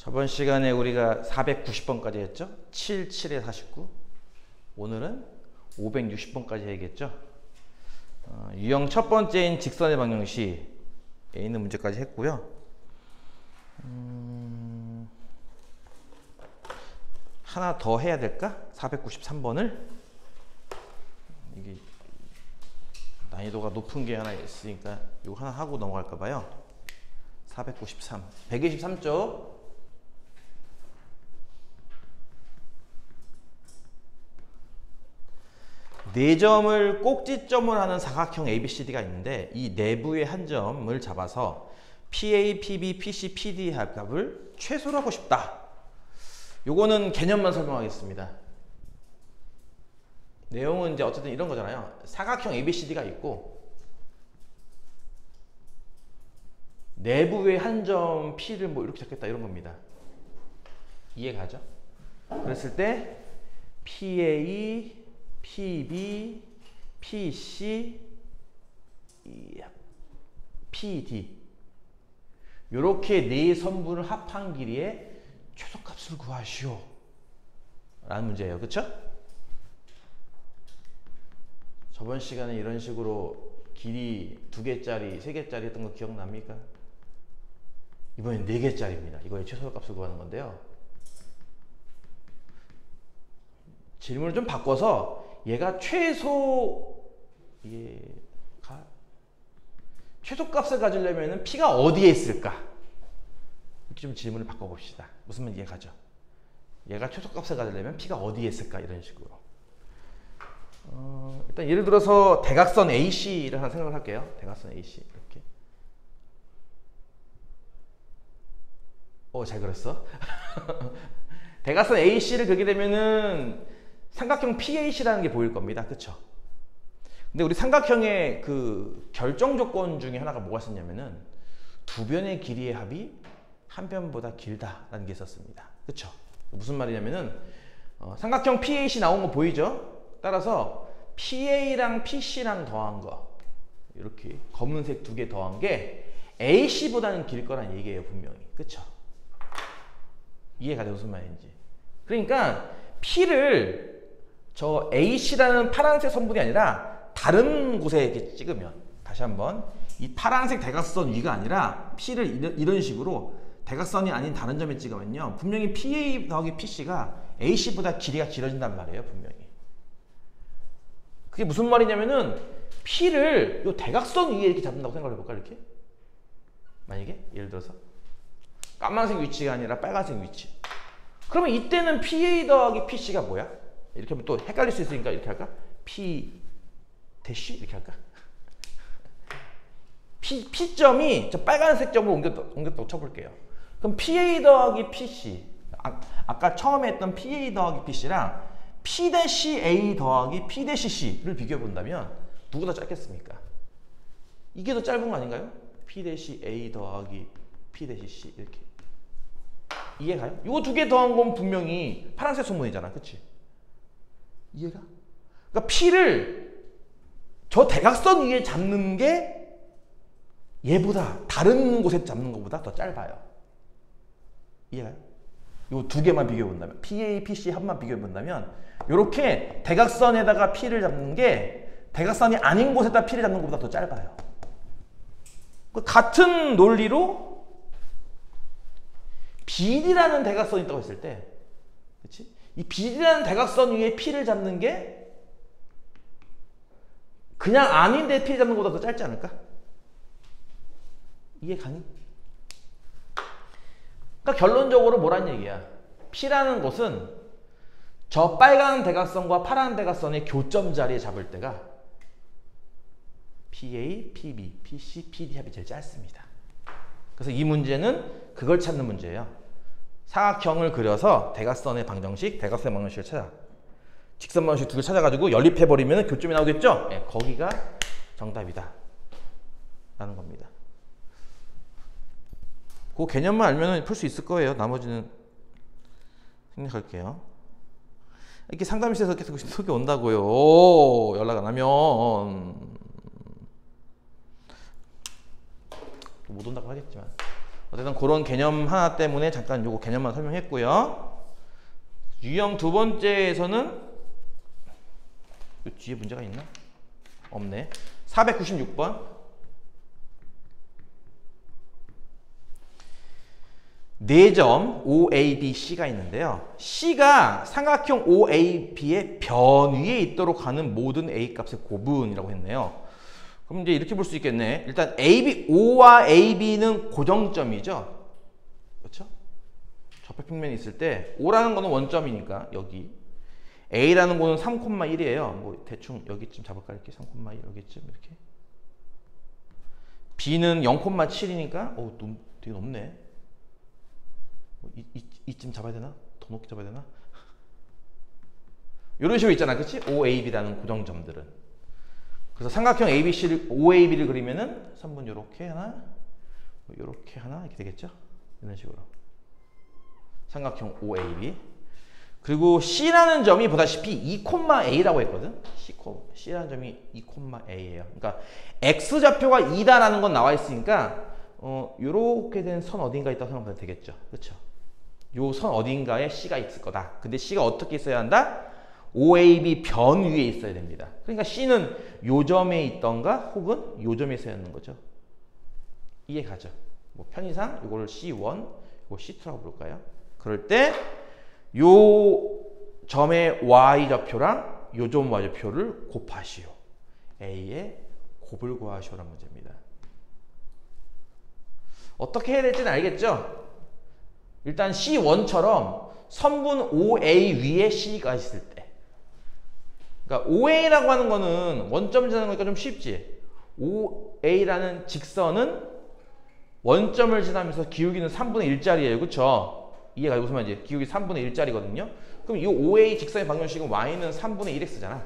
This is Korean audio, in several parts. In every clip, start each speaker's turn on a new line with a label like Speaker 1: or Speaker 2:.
Speaker 1: 저번 시간에 우리가 490번까지 했죠? 7, 7에 49. 오늘은 560번까지 해야겠죠? 유형 첫 번째인 직선의 방정식에 있는 문제까지 했고요. 하나 더 해야 될까? 493번을. 이게 난이도가 높은 게 하나 있으니까 이거 하나 하고 넘어갈까 봐요. 493. 123쪽. 네 점을 꼭지점을 하는 사각형 ABCD가 있는데 이 내부의 한 점을 잡아서 PA, PB, PC, PD 합값을 최소로 하고 싶다. 요거는 개념만 설명하겠습니다. 내용은 이제 어쨌든 이런 거잖아요. 사각형 ABCD가 있고 내부의 한 점 P를 뭐 이렇게 잡겠다 이런 겁니다. 이해가죠? 그랬을 때 PA, PB, PC, PD 요렇게 네 선분을 합한 길이의 최소값을 구하시오 라는 문제예요. 그쵸? 저번 시간에 이런 식으로 길이 2개짜리, 3개짜리 했던 거 기억납니까? 이번엔 4개짜리입니다. 이거의 최소값을 구하는 건데요. 질문을 좀 바꿔서 얘가 최소값을 가지려면 P가 어디에 있을까? 이렇게 좀 질문을 바꿔봅시다. 무슨 말인지 이해가죠? 얘가 최소값을 가지려면 P가 어디에 있을까? 이런 식으로. 일단 예를 들어서 대각선 AC를 하나 생각을 할게요. 대각선 AC 이렇게. 잘 그렸어. 대각선 AC를 그리게 되면은 삼각형 PAC라는 게 보일 겁니다. 그쵸? 근데 우리 삼각형의 그 결정 조건 중에 하나가 뭐가 있었냐면은 두 변의 길이의 합이 한 변보다 길다라는 게 있었습니다. 그쵸? 무슨 말이냐면은 삼각형 PAC 나온 거 보이죠? 따라서 PA랑 PC랑 더한 거 이렇게 검은색 2개 더한 게 AC보다는 길 거란 얘기예요. 분명히. 그쵸? 이해가 돼요? 무슨 말인지. 그러니까 P를 저 AC라는 파란색 선분이 아니라 다른 곳에 이렇게 찍으면 다시 한번 이 파란색 대각선 위가 아니라 P를 이런 식으로 대각선이 아닌 다른 점에 찍으면요 분명히 PA 더하기 PC가 AC보다 길이가 길어진단 말이에요. 분명히. 그게 무슨 말이냐면은 P를 이 대각선 위에 이렇게 잡는다고 생각을 해볼까? 이렇게 만약에 예를 들어서 까만색 위치가 아니라 빨간색 위치. 그러면 이때는 PA 더하기 PC가 뭐야? 이렇게 하면 또 헷갈릴 수 있으니까 이렇게 할까? P 대쉬 이렇게 할까? P점이 저 빨간색 점으로 옮겼다고 쳐볼게요. 그럼 PA 더하기 PC 아까 처음에 했던 PA 더하기 PC랑 P-A 더하기 P-C를 비교해 본다면 누가 더 짧겠습니까? 이게 더 짧은 거 아닌가요? P-A 더하기 P-C 이렇게. 이해가요? 이거 2개 더한 건 분명히 파란색 선분이잖아. 그치? 이해가? 그러니까 P를 저 대각선 위에 잡는 게 얘보다 다른 곳에 잡는 것보다 더 짧아요. 이해가요? 요 2개만 비교해 본다면 PA, PC 합만 비교해 본다면 이렇게 대각선에다가 P를 잡는 게 대각선이 아닌 곳에다 P를 잡는 것보다 더 짧아요. 같은 논리로 BD라는 대각선이 있다고 했을 때, 그치? 이 BD라는 대각선 위에 P를 잡는 게 그냥 아닌데 P를 잡는 것보다 더 짧지 않을까? 이해 가니? 그러니까 결론적으로 뭐란 얘기야? P라는 곳은 저 빨간 대각선과 파란 대각선의 교점 자리에 잡을 때가 PA, PB, PC, PD 합이 제일 짧습니다. 그래서 이 문제는 그걸 찾는 문제예요. 사각형을 그려서 대각선의 방정식, 대각선의 방정식을 찾아. 직선 방정식 2개 찾아가지고 연립해버리면 교점이 나오겠죠? 네, 거기가 정답이다. 라는 겁니다. 그 개념만 알면 풀 수 있을 거예요. 나머지는 생략할게요. 이렇게 상담실에서 계속 속이 온다고요. 연락 안 하면. 못 온다고 하겠지만. 어쨌든 그런 개념 하나 때문에 잠깐 요거 개념만 설명했고요. 유형 두 번째에서는 요 뒤에 문제가 있나? 없네. 496번. 네 점 OABC가 있는데요. C가 삼각형 OAB의 변 위에 있도록 하는 모든 A 값의 곱은이라고 했네요. 그럼 이제 이렇게 볼 수 있겠네. 일단 O와 AB는 고정점이죠. 그렇죠? 접합평면이 있을 때 O라는 거는 원점이니까 여기, A라는 거는 3,1이에요. 뭐 대충 여기쯤 잡을까 이렇게 3,1 여기쯤 이렇게. B는 0,7이니까 되게 높네. 이쯤 잡아야 되나? 더 높게 잡아야 되나? 이런 식으로 있잖아, 그렇지? OAB라는 고정점들은. 그래서 삼각형 OAB를 그리면은 3분 요렇게 하나, 요렇게 하나 이렇게 되겠죠? 이런 식으로. 삼각형 OAB. 그리고 C라는 점이 보다시피 2,A라고 했거든. C라는 점이 2,A예요. 그러니까 X좌표가 2다라는 건 나와 있으니까 요렇게 된 선 어딘가 있다고 생각하면 되겠죠. 그렇죠? 요 선 어딘가에 C가 있을 거다. 근데 C가 어떻게 있어야 한다? OAB 변 위에 있어야 됩니다. 그러니까 C는 요 점에 있던가 혹은 요 점에 있어야 하는 거죠. 이해 가죠? 뭐 편의상 요거를 C1, 요거 C2라고 부를까요? 그럴 때 요 점의 Y좌표랑 요 점 Y좌표를 곱하시오. A의 곱을 구하시오라는 문제입니다. 어떻게 해야 될지는 알겠죠? 일단 C1처럼 선분 OA 위에 C가 있을 때, 그러니까 OA라고 하는 거는 원점을 지나는 거니까 좀 쉽지. OA라는 직선은 원점을 지나면서 기울기는 3분의 1짜리예요. 그쵸? 이해가 무슨 말인지. 기울기 3분의 1짜리거든요. 그럼 이 OA 직선의 방정식은 Y는 3분의 1X잖아.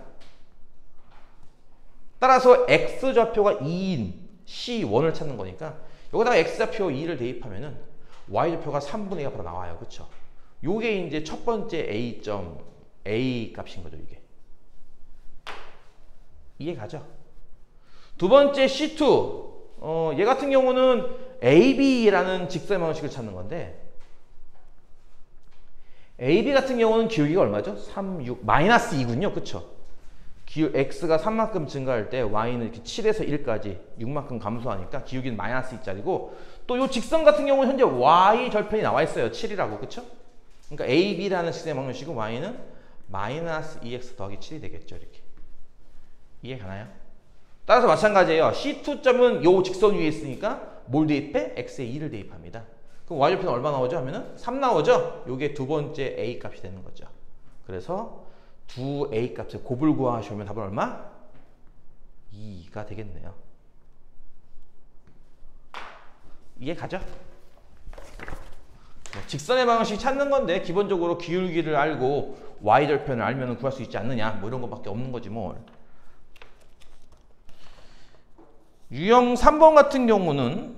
Speaker 1: 따라서 X좌표가 2인 C1을 찾는 거니까 여기다가 X좌표 2를 대입하면은 Y좌표가 3분의 2가 바로 나와요. 그쵸? 요게 이제 첫 번째 A점 A 값인 거죠, 이게. 이해 가죠? 두 번째 C2. 얘 같은 경우는 AB라는 직선의 방정식을 찾는 건데, AB 같은 경우는 기울기가 얼마죠? 3, 6, 마이너스 2군요. 그쵸? X가 3만큼 증가할 때 Y는 이렇게 7에서 1까지 6만큼 감소하니까 기울기는 마이너스 2짜리고, 또 이 직선 같은 경우는 현재 Y 절편이 나와 있어요. 7이라고. 그쵸? 그러니까 AB라는 직선의 방정식은 Y는 마이너스 2X 더하기 7이 되겠죠. 이렇게. 이해 가나요? 따라서 마찬가지예요. C2점은 요 직선 위에 있으니까 뭘 대입해? X에 2를 대입합니다. 그럼 Y좌표는 얼마 나오죠? 하면은 3 나오죠? 요게 두 번째 A 값이 되는 거죠. 그래서 두 A 값의 곱을 구하시면 답은 얼마? 2가 되겠네요. 이해 가죠? 직선의 방정식 찾는 건데 기본적으로 기울기를 알고 Y절편을 알면 구할 수 있지 않느냐, 뭐 이런 것밖에 없는 거지 뭘. 유형 3번 같은 경우는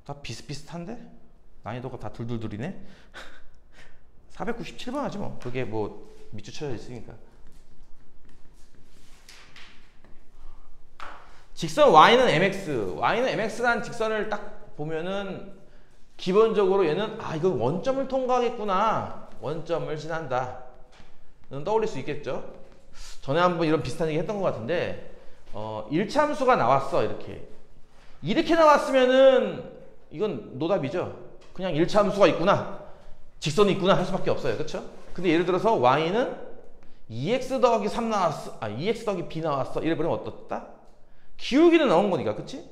Speaker 1: 다 비슷비슷한데? 난이도가 다 둘둘둘이네? 497번 하지 뭐. 그게 뭐 밑줄 쳐져 있으니까. 직선 Y는 MX. Y는 MX라는 직선을 딱 보면은 기본적으로 얘는 이건 원점을 통과하겠구나. 원점을 지난다. 는 떠올릴 수 있겠죠? 전에 한번 이런 비슷한 얘기 했던 것 같은데, 일차함수가 나왔어. 이렇게 나왔으면은 이건 노답이죠. 그냥 일차함수가 있구나, 직선이 있구나 할 수밖에 없어요. 그쵸? 근데 예를 들어서 Y는 2x 더하기 3 나왔어. 2x 더하기 b 나왔어. 이래버리면 어떻다? 기울기는 나온 거니까. 그치?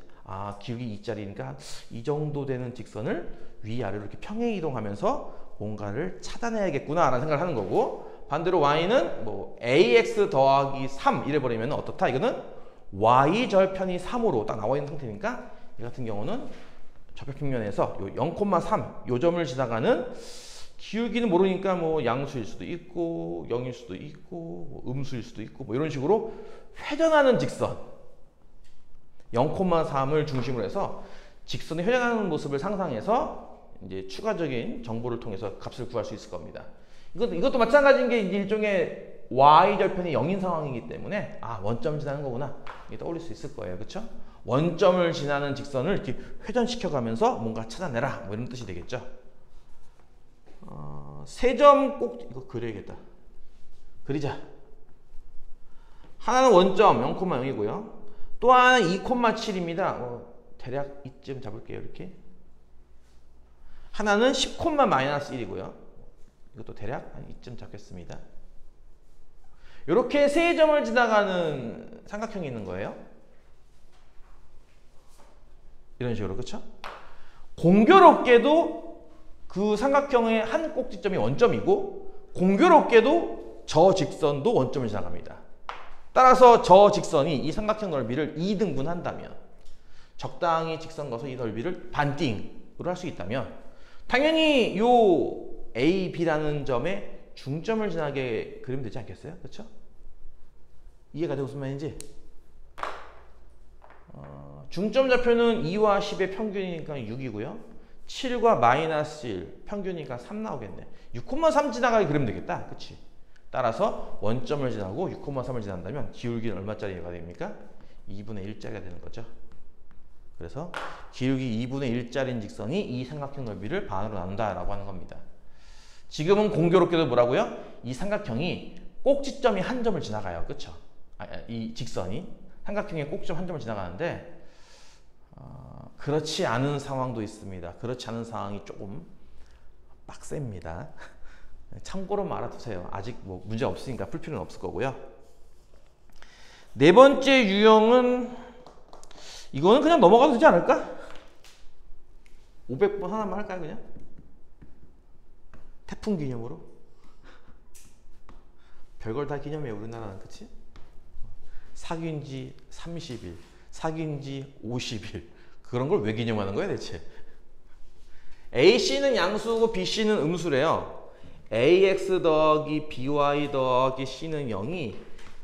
Speaker 1: 기울기 2짜리니까 이 정도 되는 직선을 위아래로 이렇게 평행 이동하면서 뭔가를 차단해야겠구나 라는 생각을 하는 거고, 반대로 Y는 뭐 ax 더하기 3 이래버리면 어떻다? 이거는 Y절편이 3으로 딱 나와 있는 상태니까 이 같은 경우는 좌표평면에서 요 0,3 요 점을 지나가는 기울기는 모르니까 뭐 양수일 수도 있고 0일 수도 있고 뭐 음수일 수도 있고 뭐 이런 식으로 회전하는 직선 0,3을 중심으로 해서 직선이 회전하는 모습을 상상해서 이제 추가적인 정보를 통해서 값을 구할 수 있을 겁니다. 이것도 마찬가지인 게 이제 일종의 Y절편이 0인 상황이기 때문에 원점 지나는 거구나. 이게 떠올릴 수 있을 거예요. 그쵸? 원점을 지나는 직선을 이렇게 회전시켜가면서 뭔가 찾아내라. 뭐 이런 뜻이 되겠죠. 세 점 꼭 이거 그려야겠다. 그리자. 하나는 원점 0,0이고요. 또 하나는 2,7입니다. 대략 이쯤 잡을게요. 이렇게. 하나는 10,-1이고요. 이것도 대략 한 이쯤 잡겠습니다. 이렇게 세 점을 지나가는 삼각형이 있는 거예요. 이런 식으로, 그렇죠? 공교롭게도 그 삼각형의 한 꼭지점이 원점이고 공교롭게도 저 직선도 원점을 지나갑니다. 따라서 저 직선이 이 삼각형 넓이를 2등분 한다면 적당히 직선 거서 이 넓이를 반띵으로 할 수 있다면 당연히 요 A, B라는 점에 중점을 지나게 그리면 되지 않겠어요? 그렇죠? 이해가 되고 무슨 말인지? 중점 좌표는 2와 10의 평균이니까 6이고요. 7과 -1 평균이니까 3 나오겠네. 6,3 지나가게 그리면 되겠다. 그치? 따라서 원점을 지나고 6,3을 지난다면 기울기는 얼마짜리가 됩니까? 2분의 1짜리가 되는 거죠. 그래서 기울기 2분의 1짜리인 직선이 이 삼각형 넓이를 반으로 나눈다라고 하는 겁니다. 지금은 공교롭게도 뭐라고요? 이 삼각형이 꼭지점이 한 점을 지나가요. 그쵸? 이 직선이 삼각형의 꼭지점 한 점을 지나가는데 그렇지 않은 상황도 있습니다. 그렇지 않은 상황이 조금 빡셉니다. 참고로만 알아두세요. 아직 뭐 문제 없으니까 풀 필요는 없을 거고요. 네 번째 유형은 이거는 그냥 넘어가도 되지 않을까? 500번 하나만 할까요, 그냥? 태풍 기념으로? 별걸 다 기념해요, 우리나라는. 그치? 사귄 지 30일, 사귄 지 50일. 그런 걸 왜 기념하는 거야, 대체? AC는 양수고 BC는 음수래요. AX 더하기 BY 더하기 C는 0이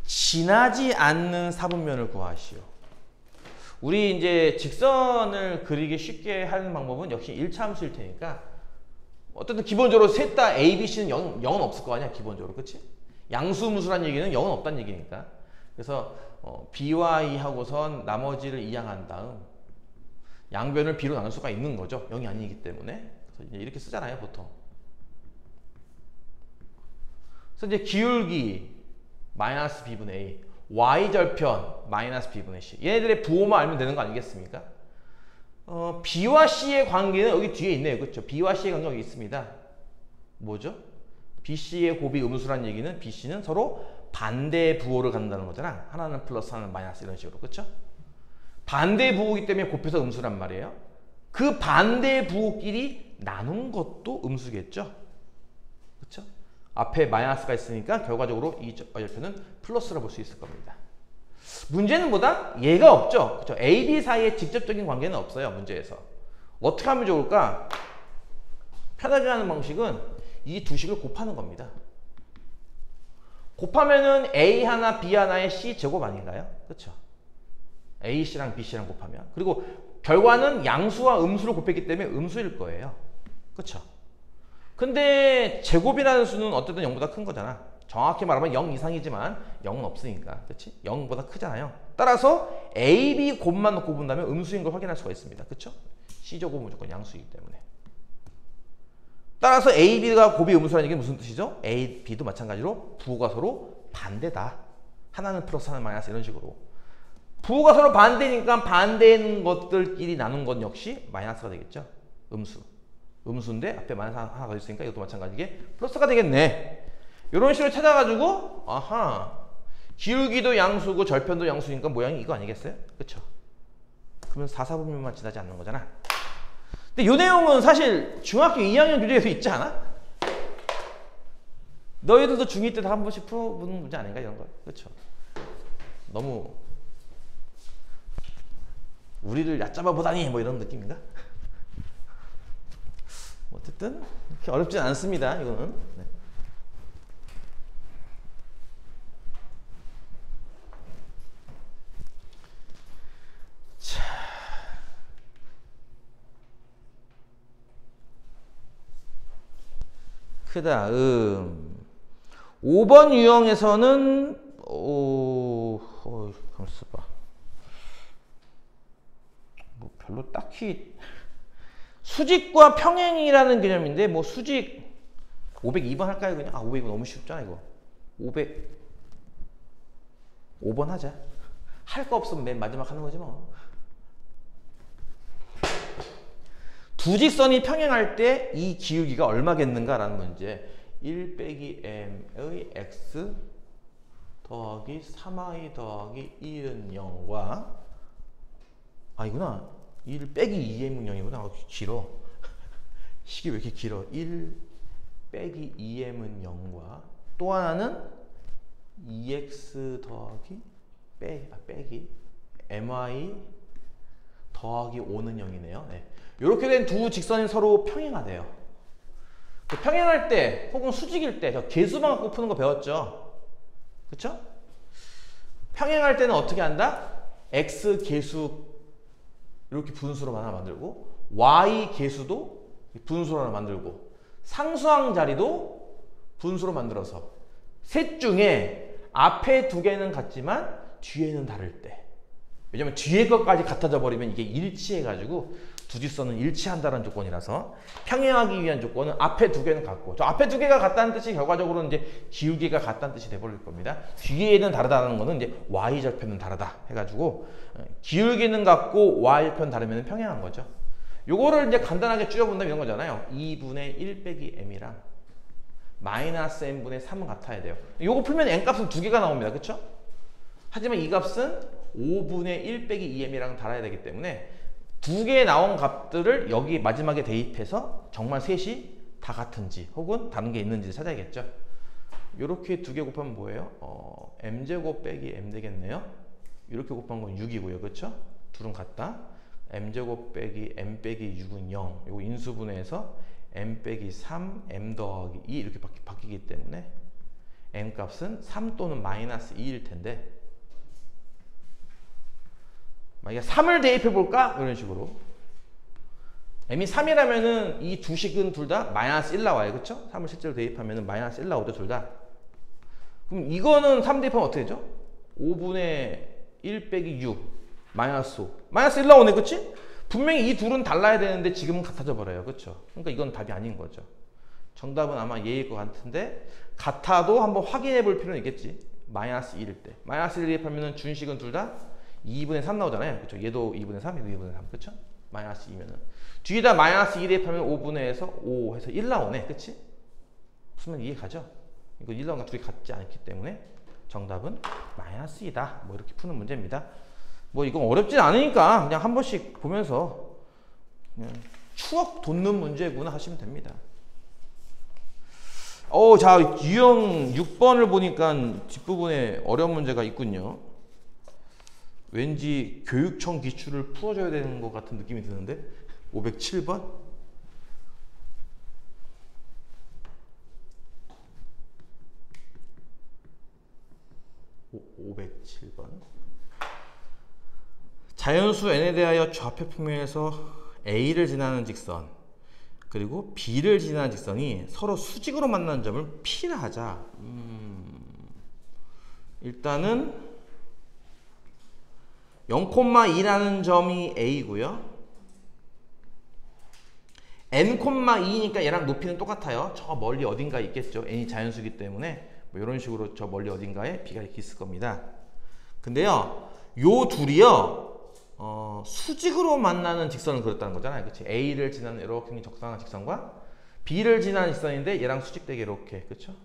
Speaker 1: 지나지 않는 사분면을 구하시오. 우리 이제 직선을 그리기 쉽게 하는 방법은 역시 1차 함수일 테니까 어쨌든 기본적으로 셋 다 A, B, C는 0은 없을 거 아니야, 기본적으로. 그치? 양수음수란 얘기는 0은 없다는 얘기니까. 그래서 B와 E 하고선 나머지를 이항한 다음 양변을 B로 나눌 수가 있는 거죠. 0이 아니기 때문에. 그래서 이제 이렇게 쓰잖아요, 보통. 그래서 이제 기울기 마이너스 B분의 A, Y절편 마이너스 B분의 C. 얘네들의 부호만 알면 되는 거 아니겠습니까? B와 C의 관계는 여기 뒤에 있네요. 그렇죠? B와 C의 관계가 여기 있습니다. 뭐죠? BC의 곱이 음수란 얘기는 BC는 서로 반대 부호를 갖는다는 거잖아. 하나는 플러스, 하나는 마이너스 이런 식으로. 그렇죠? 반대 부호이기 때문에 곱해서 음수란 말이에요. 그 반대 부호끼리 나눈 것도 음수겠죠? 그렇죠? 앞에 마이너스가 있으니까 결과적으로 이 절편은 플러스라 볼 수 있을 겁니다. 문제는 뭐다? 얘가 없죠? 그렇죠? A, B 사이에 직접적인 관계는 없어요, 문제에서. 어떻게 하면 좋을까? 편하게 하는 방식은 이 두 식을 곱하는 겁니다. 곱하면은 A 하나, B 하나의 C 제곱 아닌가요? 그렇죠? AC랑 BC랑 곱하면. 그리고 결과는 양수와 음수를 곱했기 때문에 음수일 거예요. 그렇죠? 근데 제곱이라는 수는 어쨌든 0보다 큰 거잖아. 정확히 말하면 0 이상이지만 0은 없으니까. 그렇지? 0보다 크잖아요. 따라서 A, B 곱만 놓고 본다면 음수인 걸 확인할 수가 있습니다. 그렇죠? C제곱은 무조건 양수이기 때문에. 따라서 A, B가 곱이 음수라는 얘기는 무슨 뜻이죠? A, B도 마찬가지로 부호가 서로 반대다. 하나는 플러스, 하나는 마이너스 이런 식으로. 부호가 서로 반대니까 반대인 것들끼리 나눈 건 역시 마이너스가 되겠죠. 음수. 음수인데 앞에 마이너스 하나 더 있으니까 이것도 마찬가지게 플러스가 되겠네. 이런 식으로 찾아가지고 아하, 기울기도 양수고 절편도 양수니까 모양이 이거 아니겠어요? 그쵸? 그러면 4사분면만 지나지 않는 거잖아. 근데 이 내용은 사실 중학교 2학년 교재에서 있지 않아? 너희들도 중2 때 다 한 번씩 풀어보는 문제 아닌가 이런 거. 그쵸? 너무 우리를 얕잡아 보다니 뭐 이런 느낌인가? 어쨌든 그렇게 어렵진 않습니다. 이거는. 네. 자, 그 다음 5번 유형에서는 가만있어 봐. 별로 딱히 수직과 평행이라는 개념인데 뭐 수직 502번 할까요 그냥? 500은 너무 쉽잖아 이거. 5번 하자. 할 거 없으면 맨 마지막 하는 거지 뭐. 두 직선이 평행할 때 이 기울기가 얼마겠는가라는 문제. 1 빼기 m의 x 더하기 3i 더하기 1은 0과 아니구나. 1 빼기 2m은 0이구나. 길어. 식이 왜 이렇게 길어. 1 빼기 2m은 0과 또 하나는 2x 더하기 빼기 my 더하기 5는 0이네요. 네. 이렇게 된 두 직선이 서로 평행하대요. 평행할 때 혹은 수직일 때 저 계수만 갖고 푸는 거 배웠죠? 그쵸? 평행할 때는 어떻게 한다? x 계수 이렇게 분수로 하나 만들고 y 계수도 분수로 하나 만들고 상수항 자리도 분수로 만들어서 셋 중에 앞에 두 개는 같지만 뒤에는 다를 때. 왜냐면 뒤에 것까지 같아져 버리면 이게 일치해가지고 두 직선은 일치한다는 조건이라서 평행하기 위한 조건은 앞에 두 개는 같고 저 앞에 두 개가 같다는 뜻이 결과적으로는 이제 기울기가 같다는 뜻이 돼버릴 겁니다. 뒤에는 다르다는 거는 이제 y절편은 다르다 해가지고 기울기는 같고 y절편 다르면 평행한 거죠. 요거를 이제 간단하게 줄여본다면 이런 거잖아요. 2분의 1 빼기 m이랑 마이너스 m분의 3은 같아야 돼요. 요거 풀면 n값은 두 개가 나옵니다. 그쵸? 하지만 이 값은 5분의 1 빼기 2m이랑 달아야 되기 때문에 두 개 나온 값들을 여기 마지막에 대입해서 정말 셋이 다 같은지 혹은 다른 게 있는지 찾아야겠죠. 이렇게 두 개 곱하면 뭐예요? m제곱 빼기 m 되겠네요. 이렇게 곱한 건 6이고요. 그렇죠? 둘은 같다. m제곱 빼기 m 빼기 6은 0. 이거 인수분해해서 m 빼기 3, m 더하기 2 이렇게 바뀌기 때문에 m 값은 3 또는 마이너스 2일 텐데 만약에 3을 대입해 볼까? 이런 식으로 m이 3이라면은 이 두 식은 둘 다 마이너스 1 나와요. 그쵸? 3을 실제로 대입하면은 마이너스 1 나오죠. 둘 다. 그럼 이거는 3 대입하면 어떻게 되죠? 5분의 1 빼기 6 마이너스 5 마이너스 1 나오네. 그치? 분명히 이 둘은 달라야 되는데 지금은 같아져 버려요. 그쵸? 그러니까 이건 답이 아닌 거죠. 정답은 아마 얘일 것 같은데 같아도 한번 확인해 볼 필요는 있겠지. 마이너스 1일 때 마이너스 1 대입하면은 준식은 둘 다 2분의 3 나오잖아요. 그쵸? 얘도 2분의 3, 얘도 2분의 3. 그쵸? 마이너스 2면은. 뒤에다 마이너스 2 대입하면 5분의에서 5 해서 1 나오네. 그치? 무슨 이해 가죠? 이거 1 나오니까 둘이 같지 않기 때문에 정답은 마이너스 2다. 뭐 이렇게 푸는 문제입니다. 뭐 이건 어렵진 않으니까 그냥 한 번씩 보면서 그냥 추억 돋는 문제구나 하시면 됩니다. 자, 유형 6번을 보니까 뒷부분에 어려운 문제가 있군요. 왠지 교육청 기출을 풀어줘야 되는 것 같은 느낌이 드는데 507번? 자연수 n에 대하여 좌표 평면에서 a를 지나는 직선 그리고 b를 지나는 직선이 서로 수직으로 만나는 점을 p라 하자. 일단은 0,2라는 점이 a고요. n,2니까 얘랑 높이는 똑같아요. 저 멀리 어딘가에 있겠죠. n이 자연수이기 때문에 뭐 이런 식으로 저 멀리 어딘가에 b가 이렇게 있을 겁니다. 근데요, 요 둘이요 수직으로 만나는 직선을 그렸다는 거잖아요. 그치? a를 지나는 이렇게 생긴 적당한 직선과 b를 지나는 직선인데 얘랑 수직되게 이렇게, 그쵸?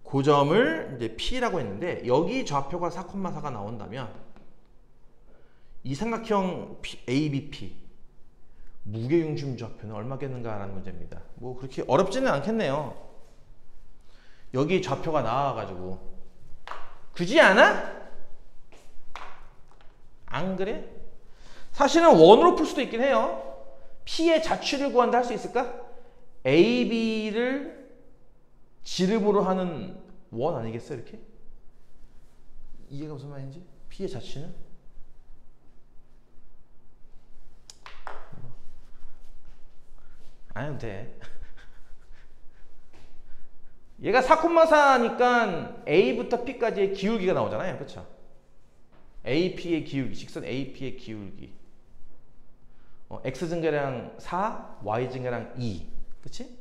Speaker 1: 그 점을 이제 p라고 했는데 여기 좌표가 4,4가 나온다면 이 삼각형 ABP 무게중심 좌표는 얼마겠는가라는 문제입니다. 뭐 그렇게 어렵지는 않겠네요. 여기 좌표가 나와가지고 그지 않아? 안 그래? 사실은 원으로 풀 수도 있긴 해요. P의 자취를 구한다 할 수 있을까? AB를 지름으로 하는 원 아니겠어요? 이렇게? 이해가 무슨 말인지? P의 자취는? 안 해도 돼. 얘가 4,4니까 A부터 P까지의 기울기가 나오잖아요. 그렇죠? AP의 기울기, 직선 AP의 기울기. x 증가량 4, y 증가량 2. 그치?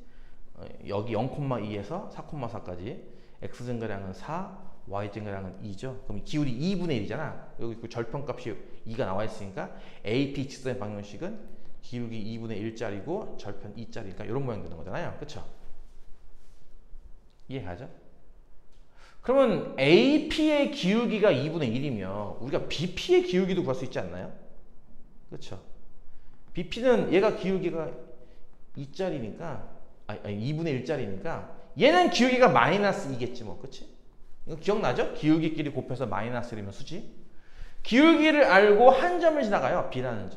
Speaker 1: 여기 0,2에서 4,4까지 x 증가량은 4, y 증가량은 2죠. 그럼 기울이 2분의 1이잖아. 여기 그 절편값이 2가 나와 있으니까 AP 직선의 방정식은 기울기 2분의 1짜리고 절편 2짜리니까 이런 모양 되는 거잖아요. 그쵸? 이해가죠? 그러면 AP의 기울기가 2분의 1이면 우리가 BP의 기울기도 구할 수 있지 않나요? 그렇죠? BP는 얘가 기울기가 2짜리니까 아니 2분의 1짜리니까 얘는 기울기가 마이너스 2겠지 뭐. 그치? 이거 기억나죠? 기울기끼리 곱해서 마이너스 1이면 수지. 기울기를 알고 한 점을 지나가요. P라는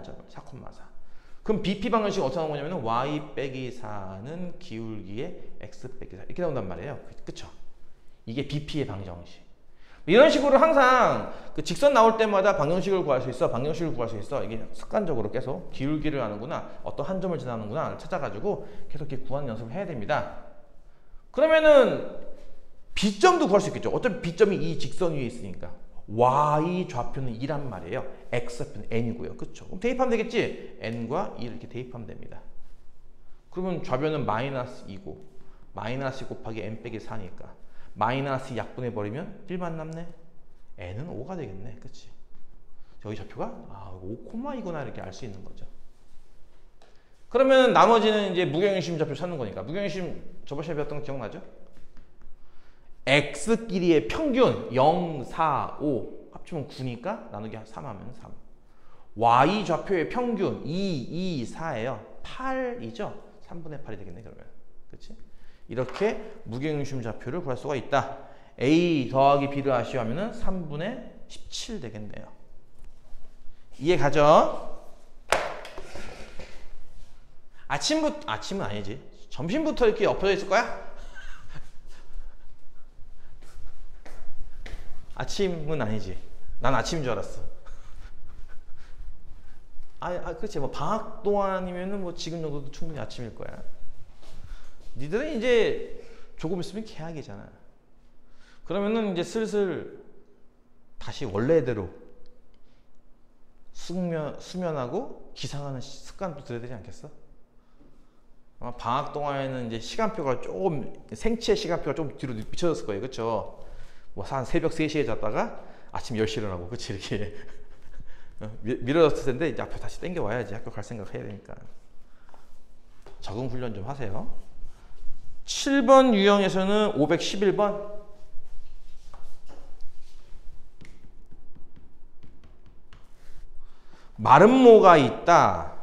Speaker 1: 점을 4,4. 그럼 BP 방정식이 어떻게 나오는 거냐면 y 빼기 4는 기울기의 x 빼기 4 이렇게 나온단 말이에요. 그쵸? 이게 BP의 방정식. 이런 식으로 항상 그 직선 나올 때마다 방정식을 구할 수 있어. 방정식을 구할 수 있어. 이게 습관적으로 계속 기울기를 아는구나. 어떤 한 점을 지나는구나. 찾아가지고 계속 이렇게 구하는 연습을 해야 됩니다. 그러면은 B점도 구할 수 있겠죠. 어차피 B점이 이 직선 위에 있으니까. Y 좌표는 2란 말이에요. X좌표는 N이고요. 그쵸? 그럼 대입하면 되겠지? N과 2 이렇게 대입하면 됩니다. 그러면 좌변은 마이너스 2고 마이너스 곱하기 N 빼기 4니까 마이너스 약분해버리면 1만 남네? N은 5가 되겠네. 그치? 여기 좌표가 5,2구나 이렇게 알 수 있는 거죠. 그러면 나머지는 이제 무경유심 좌표 찾는 거니까. 무경유심 저번 시간에 배웠던 거 기억나죠? X끼리의 평균 0, 4, 5 합치면 9니까 나누기 3 하면 3. Y 좌표의 평균 2, 2, 4예요. 8이죠? 3분의 8이 되겠네 그러면. 그치? 이렇게 무경유심 좌표를 구할 수가 있다. A 더하기 B를 아쉬워하면 3분의 17 되겠네요. 이해 가죠? 아침은 아니지. 점심부터 이렇게 엎어져 있을 거야? 아침은 아니지. 난 아침인 줄 알았어. 그렇지. 뭐 방학 동안이면은 뭐 지금 정도도 충분히 아침일 거야. 니들은 이제 조금 있으면 개학이잖아. 그러면은 이제 슬슬 다시 원래대로 수면하고 기상하는 습관도 들여야 되지 않겠어? 아마 방학 동안에는 이제 시간표가 조금 생체 시간표가 좀 뒤로 미쳐졌을 거예요. 그렇죠? 뭐 한 새벽 3시에 잤다가 아침 10시에 일어나고 그치 이렇게 미뤄졌을 텐데 이제 앞에 다시 땡겨 와야지. 학교 갈 생각 해야 되니까. 적응 훈련 좀 하세요. 7번 유형에서는 511번 마름모가 있다.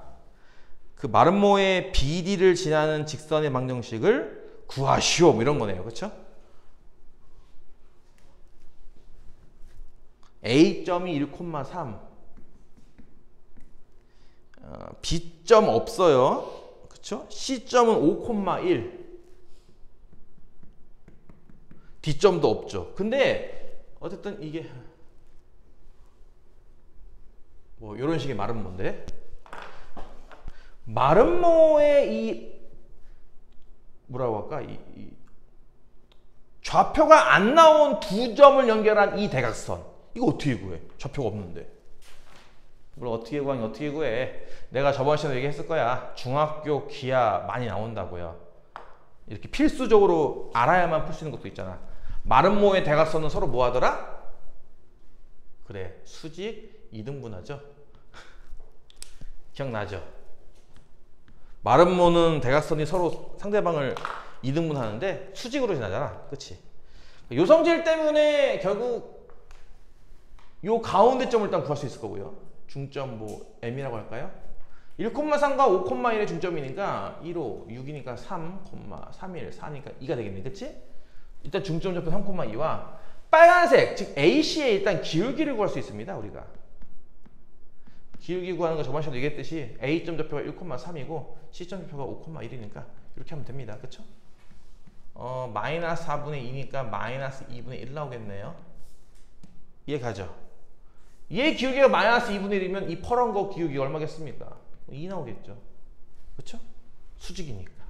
Speaker 1: 그 마름모의 BD를 지나는 직선의 방정식을 구하시오. 뭐 이런 거네요. 그렇죠? A점이 1,3 B점 없어요. 그렇죠? C점은 5,1 D점도 없죠. 근데 어쨌든 이게 뭐 이런 식의 마름모인데 마름모의 이 뭐라고 할까? 이 좌표가 안 나온 두 점을 연결한 이 대각선 이거 어떻게 구해? 좌표가 없는데. 뭘 어떻게 구하니 어떻게 구해? 내가 저번 시간에 얘기했을 거야. 중학교 기하 많이 나온다고요. 이렇게 필수적으로 알아야만 풀 수 있는 것도 있잖아. 마름모의 대각선은 서로 뭐 하더라? 그래, 수직 이등분하죠. 기억나죠? 마름모는 대각선이 서로 상대방을 이등분하는데 수직으로 지나잖아. 그치? 요성질 때문에 결국 요 가운데 점을 일단 구할 수 있을 거고요. 중점 뭐 M이라고 할까요? 1,3과 5,1의 중점이니까 1호, 6이니까 3, 3, 1, 4니까 2가 되겠네. 그치? 일단 중점 좌표 3,2와 빨간색, 즉 AC의 일단 기울기를 구할 수 있습니다. 우리가. 기울기 구하는 거 저번 시간에 얘기했듯이 A점 좌표가 1,3이고 C점 좌표가 5,1이니까 이렇게 하면 됩니다. 그쵸? 마이너스 4분의 2니까 마이너스 2분의 1 나오겠네요. 이해 가죠? 얘 기울기가 마이너스 2분의 1이면 이 퍼런 거 기울기가 얼마겠습니까? 2 나오겠죠. 그쵸? 수직이니까.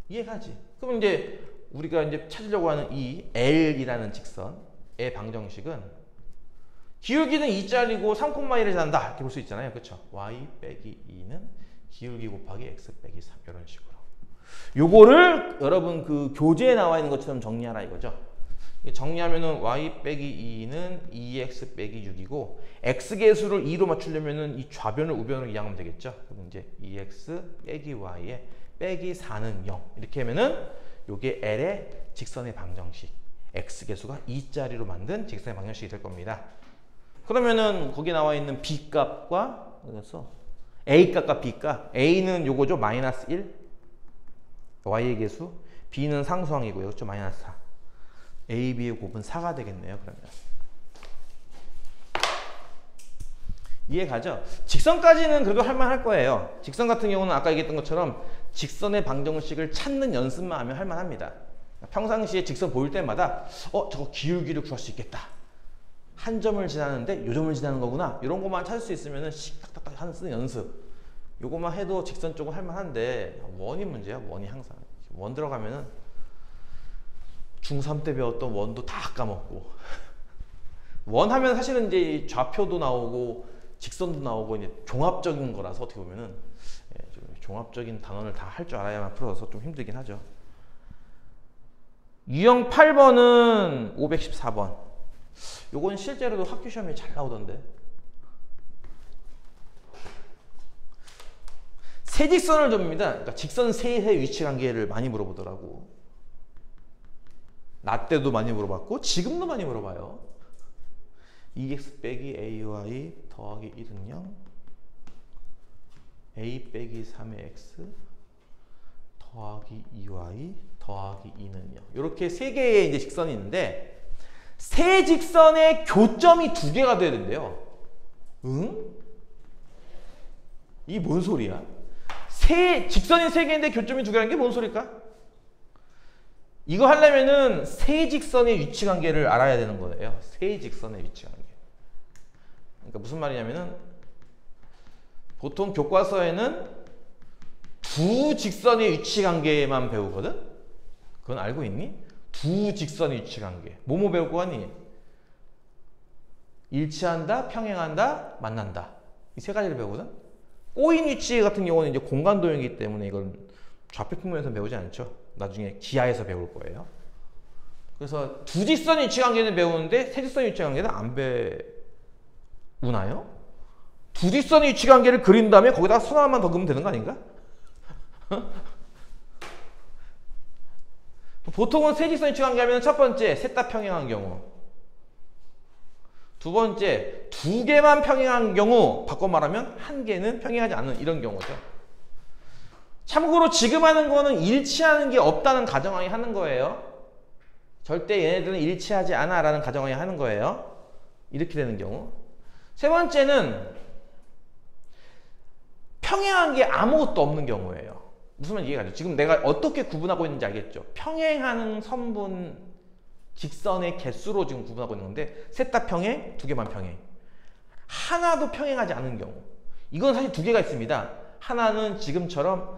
Speaker 1: 이해 가지? 그럼 이제 우리가 이제 찾으려고 하는 이 L이라는 직선의 방정식은 기울기는 2짜리고 3,1을 지난다 이렇게 볼 수 있잖아요. 그쵸? y 빼기 2는 기울기 곱하기 x 빼기 3 이런 식으로. 요거를 여러분 그 교재에 나와 있는 것처럼 정리하라 이거죠. 정리하면은 y 빼기 2는 2x 빼기 6이고 x계수를 2로 맞추려면은 이 좌변을 우변으로 이항하면 되겠죠. 그럼 이제 2x 빼기 y에 빼기 4는 0 이렇게 하면은 요게 L의 직선의 방정식 x계수가 2짜리로 만든 직선의 방정식이 될 겁니다. 그러면은 거기 나와 있는 b 값과 그래서 a 값과 b 값 a는 요거죠. 마이너스 1 y의 계수 b는 상수항이고요. 그렇죠? 마이너스 4 a, b의 곱은 4가 되겠네요. 그러면 이해가죠? 직선까지는 그래도 할만할 거예요. 직선 같은 경우는 아까 얘기했던 것처럼 직선의 방정식을 찾는 연습만 하면 할만합니다. 평상시에 직선 보일 때마다 저거 기울기를 구할 수 있겠다. 한 점을 지나는데 요 점을 지나는 거구나. 이런 것만 찾을 수 있으면 딱딱딱 하는 쓰는 연습. 요것만 해도 직선 쪽은 할만한데 원이 문제야. 원이 항상. 원 들어가면은 중3 때 배웠던 원도 다 까먹고 원 하면 사실은 이제 좌표도 나오고 직선도 나오고 이제 종합적인 거라서 어떻게 보면은 좀 종합적인 단원을 다 할 줄 알아야만 풀어서 좀 힘들긴 하죠. 유형 8번은 514번. 요건 실제로도 학교 시험에 잘 나오던데. 세직선을 줍니다. 그러니까 직선 세의 위치 관계를 많이 물어보더라고. 나 때도 많이 물어봤고 지금도 많이 물어봐요. 2x 빼기 ay 더하기 1은 0 a 빼기 3의 x 더하기 2y 더하기 2는 0 이렇게 세 개의 이제 직선이 있는데 세 직선의 교점이 두 개가 돼야 된대요. 응? 이게 뭔 소리야? 직선이 세 개인데 교점이 두 개라는 게 뭔 소리일까? 이거 하려면은 세 직선의 위치 관계를 알아야 되는 거예요. 세 직선의 위치 관계. 그러니까 무슨 말이냐면은 보통 교과서에는 두 직선의 위치 관계만 배우거든? 그건 알고 있니? 두 직선의 위치 관계. 뭐뭐 배울 거 아니? 일치한다, 평행한다, 만난다. 이 세 가지를 배우거든? 꼬인 위치 같은 경우는 이제 공간 도형이기 때문에 이건 좌표 평면에서 배우지 않죠. 나중에 기하에서 배울 거예요. 그래서 두 직선 위치 관계는 배우는데 세 직선 위치 관계는 안 배우나요? 두 직선 위치 관계를 그린 다음에 거기다가 선 하나만 더 그으면 되는 거 아닌가? 보통은 세 직선 위치 관계 하면 첫 번째 셋 다 평행한 경우, 두 번째 두 개만 평행한 경우, 바꿔 말하면 한 개는 평행하지 않는 이런 경우죠. 참고로 지금 하는 거는 일치하는 게 없다는 가정하에 하는 거예요. 절대 얘네들은 일치하지 않아 라는 가정하에 하는 거예요. 이렇게 되는 경우. 세 번째는 평행한 게 아무것도 없는 경우예요. 무슨 말인지 이해가죠? 지금 내가 어떻게 구분하고 있는지 알겠죠? 평행하는 선분 직선의 개수로 지금 구분하고 있는 건데 셋 다 평행, 두 개만 평행. 하나도 평행하지 않은 경우. 이건 사실 두 개가 있습니다. 하나는 지금처럼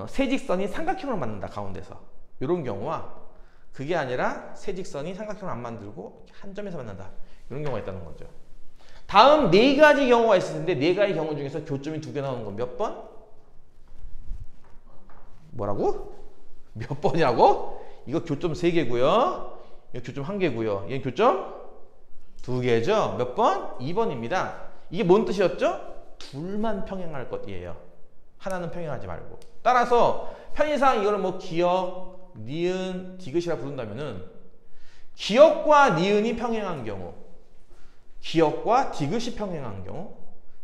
Speaker 1: 세 직선이 삼각형을 만든다, 가운데서. 이런 경우와 그게 아니라 세 직선이 삼각형을 안 만들고 한 점에서 만난다. 이런 경우가 있다는 거죠. 다음 네 가지 경우가 있을 텐데 네 가지 경우 중에서 교점이 두 개 나오는 건 몇 번? 뭐라고? 몇 번이라고? 이거 교점 3개고요. 이거 교점 1개고요. 얘는 교점 2개죠. 몇 번? 2번입니다. 이게 뭔 뜻이었죠? 둘만 평행할 것이에요. 하나는 평행하지 말고. 따라서 편의상 이거를 뭐 기역, 니은, 디귿이라 부른다면은 기역과 니은이 평행한 경우, 기역과 디귿이 평행한 경우,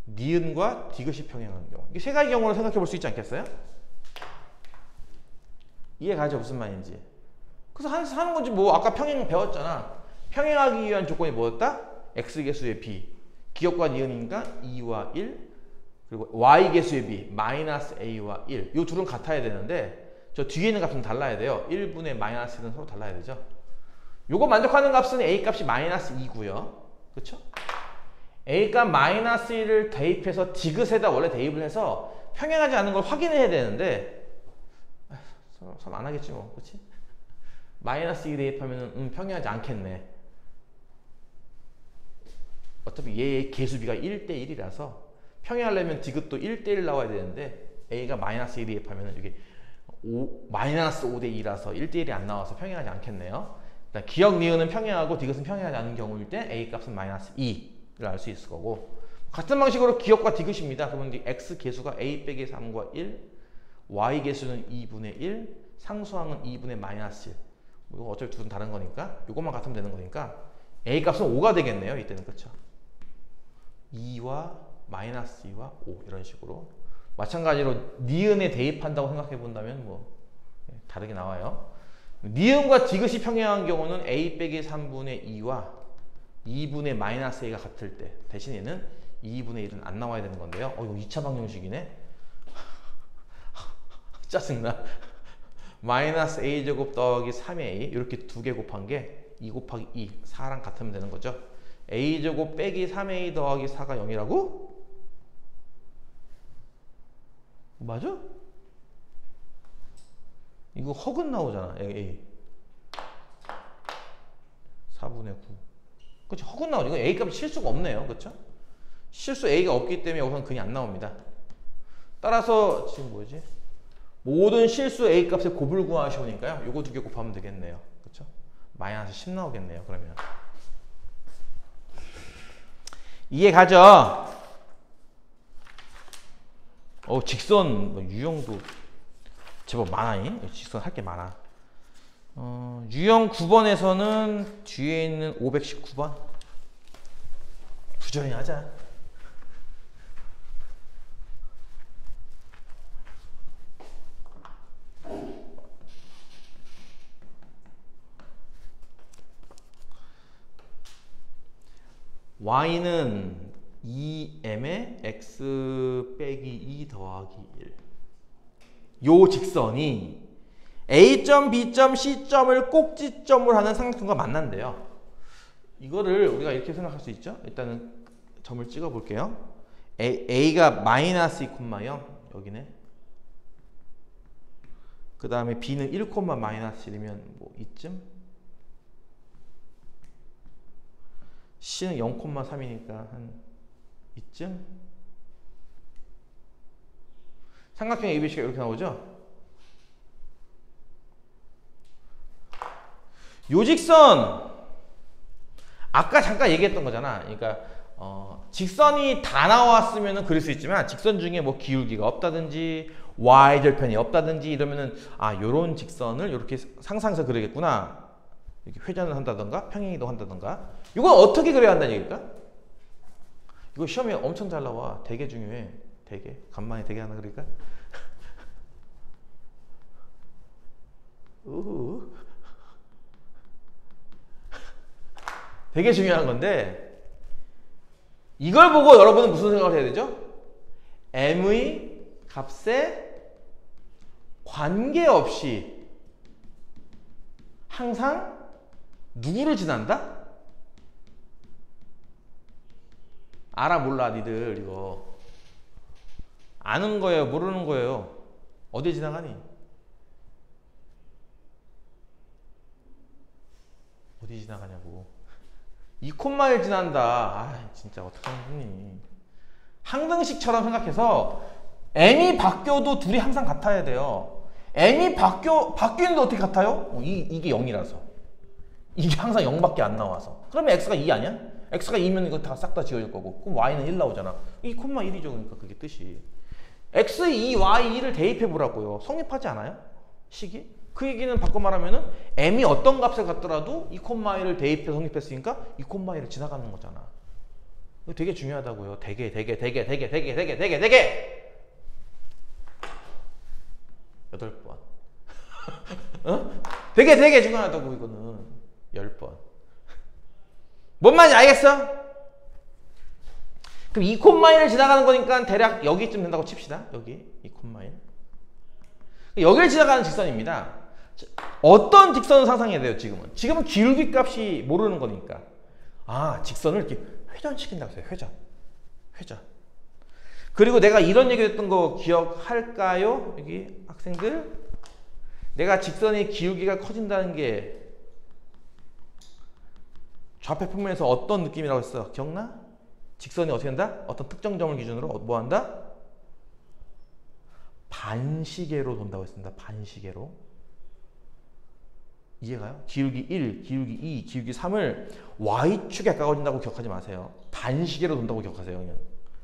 Speaker 1: 니은과 디귿이 평행한 경우. 이 세 가지 경우를 생각해 볼 수 있지 않겠어요? 이해가죠? 무슨 말인지. 그래서 하는 건지 뭐 아까 평행 배웠잖아. 평행하기 위한 조건이 뭐였다? x계수의 b. 기역과 니은이니까 2와 1. 그리고 y계수의 b. 마이너스 a와 1. 이 둘은 같아야 되는데 저 뒤에 있는 값은 달라야 돼요. 1분의 마이너스 1은 서로 달라야 되죠. 요거 만족하는 값은 a 값이 마이너스 2고요. 그렇죠? a 값 마이너스 1을 대입해서 디귿에다 원래 대입을 해서 평행하지 않은 걸 확인해야 되는데 설마 안 하겠지 뭐. 그렇지? 마이너스 2 대입하면 평행하지 않겠네. 어차피 얘의 개수비가 1대1이라서 평행하려면 디귿도 1대1 나와야 되는데 A가 마이너스 1에 대입하면 이게 마이너스 5대2라서 1대1이 안 나와서 평행하지 않겠네요. 일단 기역 니은은 평행하고 디귿은 평행하지 않은 경우일 때 A 값은 마이너스 2를 알 수 있을 거고, 같은 방식으로 기역과 디귿입니다. 그러면 X 개수가 A 빼기 3과 1, Y 개수는 2분의 1, 상수항은 2분의 마이너스 1. 이거 어차피 둘은 다른 거니까 이것만 같으면 되는 거니까 A 값은 5가 되겠네요. 이때는. 그렇죠? 2와 마이너스 2와 5 이런 식으로 마찬가지로 니은에 대입한다고 생각해 본다면 뭐 다르게 나와요. 니은과 디귿이 평행한 경우는 A 빼기 3분의 2와 2분의 마이너스 A가 같을 때 대신 얘는 2분의 1은 안 나와야 되는 건데요. 이거 2차 방정식이네. 짜증나. 마이너스 A제곱 더하기 3A 이렇게 두 개 곱한 게 2 곱하기 2, 4랑 같으면 되는 거죠. A제곱 빼기 3A 더하기 4가 0이라고? 맞아? 이거 허근 나오잖아. A 4분의 9. 그치? 허근 나오죠. 이거 A 값이 실수가 없네요. 그쵸? 실수 A가 없기 때문에 여기서는 근이 안 나옵니다. 따라서 지금 뭐지? 모든 실수 A 값의 곱을 구하시오니까요. 요거 두 개 곱하면 되겠네요. 그쵸? 마이너스 10 나오겠네요. 그러면 이해 가죠? 직선 뭐 유형도 제법 많아요. 직선 할 게 많아. 유형 9번에서는 뒤에 있는 519번 부지런히 하자. y는 2m에 x 빼기 2 더하기 1. 요 직선이 A점, B점, C점을 꼭지점으로 하는 삼각형과 만난대요. 이거를 우리가 이렇게 생각할 수 있죠. 일단은 점을 찍어 볼게요. A가 마이너스 2,0 여기네. 그 다음에 B는 1, 마이너스 1이면 뭐 이쯤. C는 0,3이니까 한 이쯤. 삼각형 ABC가 이렇게 나오죠. 요 직선 아까 잠깐 얘기했던 거잖아. 그러니까 직선이 다 나왔으면 그릴 수 있지만 직선 중에 뭐 기울기가 없다든지 y절편이 없다든지 이러면은 요런 직선을 이렇게 상상해서 그리겠구나. 이렇게 회전을 한다던가 평행이동 한다던가. 이건 어떻게 그려야 한다는 얘기일까? 이거 시험에 엄청 잘 나와. 되게 중요해. 되게 간만에 되게 하나 그릴까? 우후. 되게 중요한 건데 이걸 보고 여러분은 무슨 생각을 해야 되죠? m의 값에 관계없이 항상 누구를 지난다? 알아 몰라 니들 이거 아는 거예요 모르는 거예요? 어디 지나가니? 어디 지나가냐고. 2콤마를 지난다. 진짜 어떡하니. 항등식처럼 생각해서 m이 바뀌어도 둘이 항상 같아야 돼요. m이 바뀌는데 어떻게 같아요? 이게 0이라서. 이게 항상 0밖에 안 나와서. 그러면 x가 2 아니야? x가 2면 이거 다 싹 다 지워질 거고. 그럼 y는 1 나오잖아. 2,1이죠. 그러니까 그게 뜻이. x, 2, y, 2를 대입해 보라고요. 성립하지 않아요? 식이? 그 얘기는 바꿔 말하면은 m이 어떤 값을 갖더라도 2,1을 대입해 성립했으니까 2,1을 지나가는 거잖아. 이거 되게 중요하다고요. 되게 8번. 되게 중요하다고 이거는 10번. 뭔 말인지 알겠어? 그럼 2,1을 지나가는 거니까 대략 여기쯤 된다고 칩시다. 여기 2,1. 여기를 지나가는 직선입니다. 어떤 직선을 상상해야 돼요? 지금은 기울기 값이 모르는 거니까 직선을 이렇게 회전시킨다고 했어요. 회전. 그리고 내가 이런 얘기 했던 거 기억할까요? 여기 학생들 내가 직선의 기울기가 커진다는 게 좌표 평면에서 어떤 느낌이라고 했어? 기억나? 직선이 어떻게 한다? 어떤 특정 점을 기준으로 뭐 한다? 반시계로 돈다고 했습니다. 반시계로. 이해가요? 기울기 1, 기울기 2, 기울기 3을 y축에 가까워진다고 기억하지 마세요. 반시계로 돈다고 기억하세요. 그냥.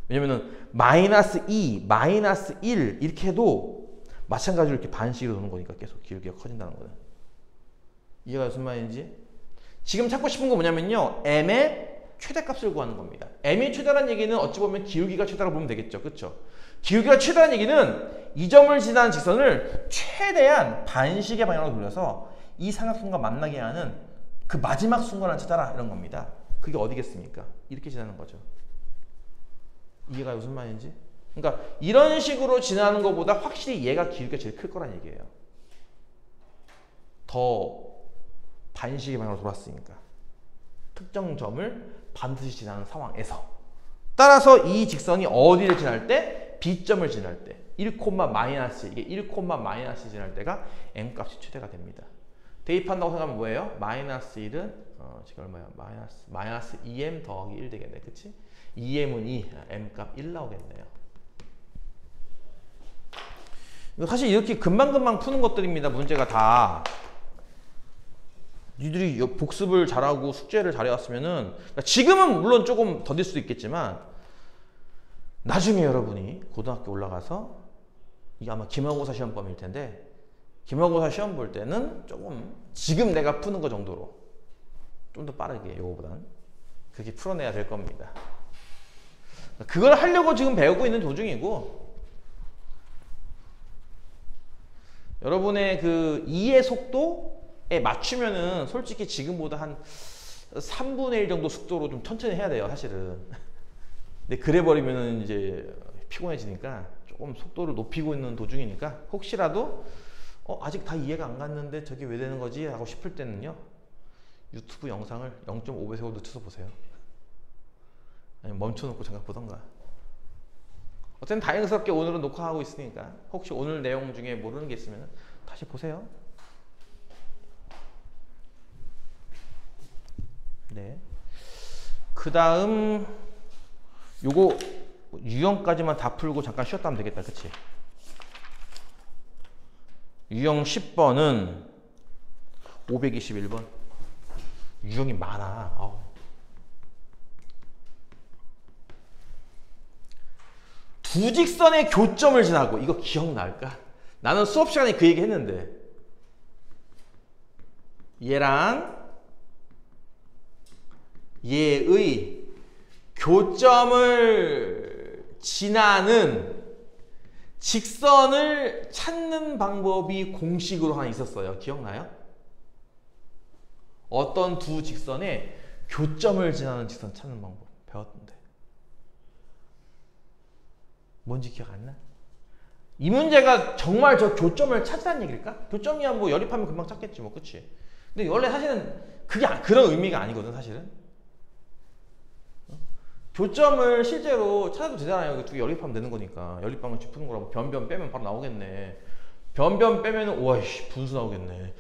Speaker 1: 왜냐면은 마이너스 2, 마이너스 1 이렇게 해도 마찬가지로 이렇게 반시계로 도는 거니까 계속 기울기가 커진다는 거는. 이해가 무슨 말인지? 지금 찾고 싶은 거 뭐냐면요. m의 최대값을 구하는 겁니다. m이 최대라는 얘기는 어찌 보면 기울기가 최대라고 보면 되겠죠. 그렇죠? 기울기가 최대라는 얘기는 이 점을 지나는 직선을 최대한 반시계 방향으로 돌려서 이 삼각형과 만나게 하는 그 마지막 순간을 찾아라 이런 겁니다. 그게 어디겠습니까? 이렇게 지나는 거죠. 이해가 무슨 말인지? 그러니까 이런 식으로 지나는 것보다 확실히 얘가 기울기가 제일 클 거란 얘기예요. 더 반시계 방향으로 돌았으니까. 특정 점을 반드시 지나는 상황에서. 따라서 이 직선이 어디를 지날 때? B점을 지날 때. 1, 마이너스 이게 1, 마이너스 지날 때가 m값이 최대가 됩니다. 대입한다고 생각하면 뭐예요? 마이너스 1은 지금 얼마야? 마이너스 2m 더하기 1 되겠네. 그치? 2m은 2, m값 1 나오겠네요. 사실 이렇게 금방금방 푸는 것들입니다. 문제가 다. 니들이 복습을 잘하고 숙제를 잘해왔으면은 지금은 물론 조금 더딜 수도 있겠지만 나중에 여러분이 고등학교 올라가서 이게 아마 기말고사 시험범일 텐데 기말고사 시험 볼 때는 조금 지금 내가 푸는 거 정도로 좀 더 빠르게 요거보단 그렇게 풀어내야 될 겁니다. 그걸 하려고 지금 배우고 있는 도중이고 여러분의 그 이해 속도에 맞추면은 솔직히 지금보다 한 3분의 1 정도 속도로 좀 천천히 해야 돼요, 사실은. 근데 그래 버리면은 이제 피곤해지니까 조금 속도를 높이고 있는 도중이니까 혹시라도 아직 다 이해가 안 갔는데 저게 왜 되는 거지? 하고 싶을 때는요. 유튜브 영상을 0.5배 속도 쳐서 보세요. 아니면 멈춰놓고 잠깐 보던가. 어쨌든 다행스럽게 오늘은 녹화하고 있으니까 혹시 오늘 내용 중에 모르는 게 있으면 다시 보세요. 네. 그 다음 요거 유형까지만 다 풀고 잠깐 쉬었다 하면 되겠다. 그치? 유형 10번은 521번. 유형이 많아. 아우. 두 직선의 교점을 지나고 이거 기억날까? 나는 수업 시간에 그 얘기 했는데 얘랑 얘의 교점을 지나는 직선을 찾는 방법이 공식으로 하나 있었어요. 기억나요? 어떤 두 직선의 교점을 지나는 직선 찾는 방법 배웠는데 뭔지 기억 안 나? 이 문제가 정말 저 교점을 찾으라는 얘기일까? 교점이야 뭐 연립하면 금방 찾겠지 뭐. 그치? 근데 원래 사실은 그게 그런 의미가 아니거든 사실은. 교점을 실제로 찾아도 되잖아요. 두 개 연립하면 되는 거니까. 연립방정식 푸는 거라고 변변 빼면 바로 나오겠네. 변변 빼면은 오와이씨 분수 나오겠네.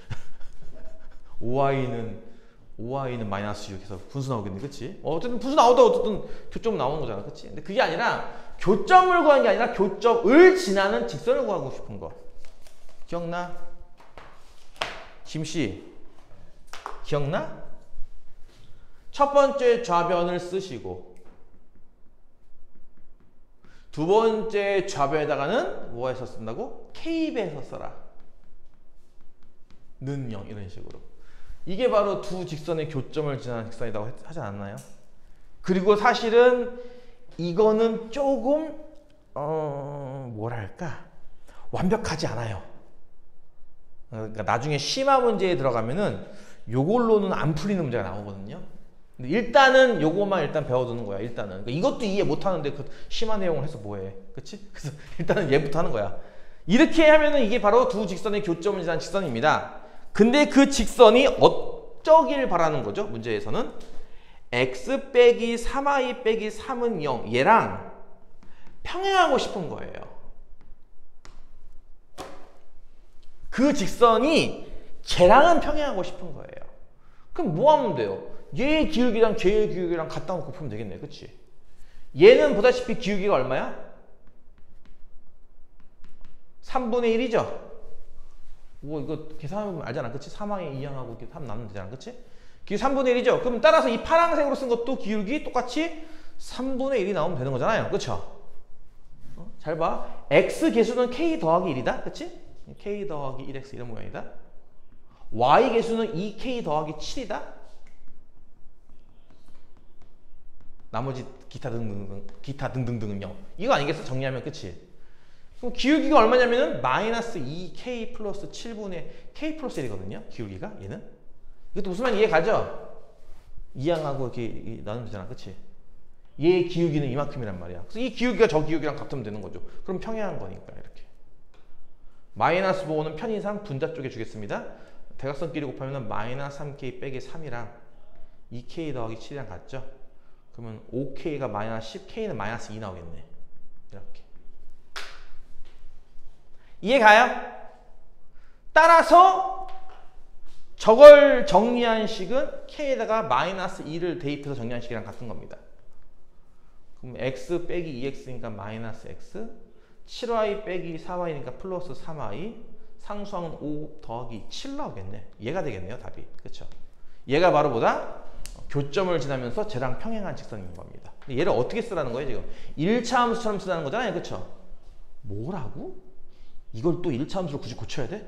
Speaker 1: 5y는 마이너스 6 해서 분수 나오겠네. 그치? 어쨌든 분수 나오다 어쨌든 교점 나오는 거잖아. 그치? 근데 그게 아니라 교점을 구하는 게 아니라 교점을 지나는 직선을 구하고 싶은 거. 기억나? 김씨 기억나? 첫 번째 좌변을 쓰시고 두 번째 좌변에다가는 뭐해서 쓴다고? K배에서 써라. 는 0 이런 식으로. 이게 바로 두 직선의 교점을 지나는 직선이라고 하지 않았나요? 그리고 사실은 이거는 조금 뭐랄까 완벽하지 않아요. 그러니까 나중에 심화 문제에 들어가면은 요걸로는 안 풀리는 문제가 나오거든요. 근데 일단은 요거만 일단 배워두는 거야. 일단은 그러니까 이것도 이해 못하는데 그 심화 내용을 해서 뭐해? 그치? 그래서 일단은 얘부터 하는 거야. 이렇게 하면은 이게 바로 두 직선의 교점을 지나는 직선입니다. 근데 그 직선이 어쩌길 바라는 거죠? 문제에서는 x 빼기 3y 빼기 3은 0 얘랑 평행하고 싶은 거예요. 그 직선이 걔랑은 평행하고 싶은 거예요. 그럼 뭐 하면 돼요? 얘의 기울기랑 걔의 기울기랑 갖다 놓고 풀면 되겠네. 그치? 얘는 보다시피 기울기가 얼마야? 3분의 1이죠? 뭐 이거 계산하면 알잖아. 그치? 3항에 2항하고 이렇게 하면 나누면 되잖아. 그치? 기울기 3분의 1이죠? 그럼 따라서 이 파란색으로 쓴 것도 기울기 똑같이 3분의 1이 나오면 되는 거잖아요. 그쵸? 잘 봐. x 개수는 k 더하기 1이다. 그치? k 더하기 1x 이런 모양이다. y 개수는 2k 더하기 7이다. 나머지 기타 등등등은요. 이거 아니겠어? 정리하면 끝이. 그럼 기울기가 얼마냐면은 마이너스 2k 플러스 7분의 k 플러스 1이거든요. 기울기가 얘는. 이것도 무슨 말인지 이해 가죠? 2항하고 이렇게 나누면 되잖아. 그치? 얘의 기울기는 이만큼이란 말이야. 그래서 이 기울기가 저 기울기랑 같으면 되는 거죠. 그럼 평행한 거니까 이렇게. 마이너스 보호는 편의상 분자 쪽에 주겠습니다. 대각선끼리 곱하면 마이너스 3k 빼기 3이랑 2k 더하기 7이랑 같죠? 그러면 5k가 마이너스 10k는 마이너스 2 나오겠네. 이렇게. 이해 가요? 따라서 저걸 정리한 식은 k에다가 마이너스 2를 대입해서 정리한 식이랑 같은 겁니다. 그럼 x 빼기 2x니까 마이너스 x, 7y 빼기 4y니까 플러스 3y, 상수항은 5 더하기 7 나오겠네. 얘가 되겠네요, 답이. 그렇죠? 얘가 바로 보다 교점을 지나면서 쟤랑 평행한 직선인 겁니다. 얘를 어떻게 쓰라는 거예요, 지금? 1차 함수처럼 쓰라는 거잖아요, 그렇죠? 뭐라고? 이걸 또 1차 함수로 굳이 고쳐야 돼?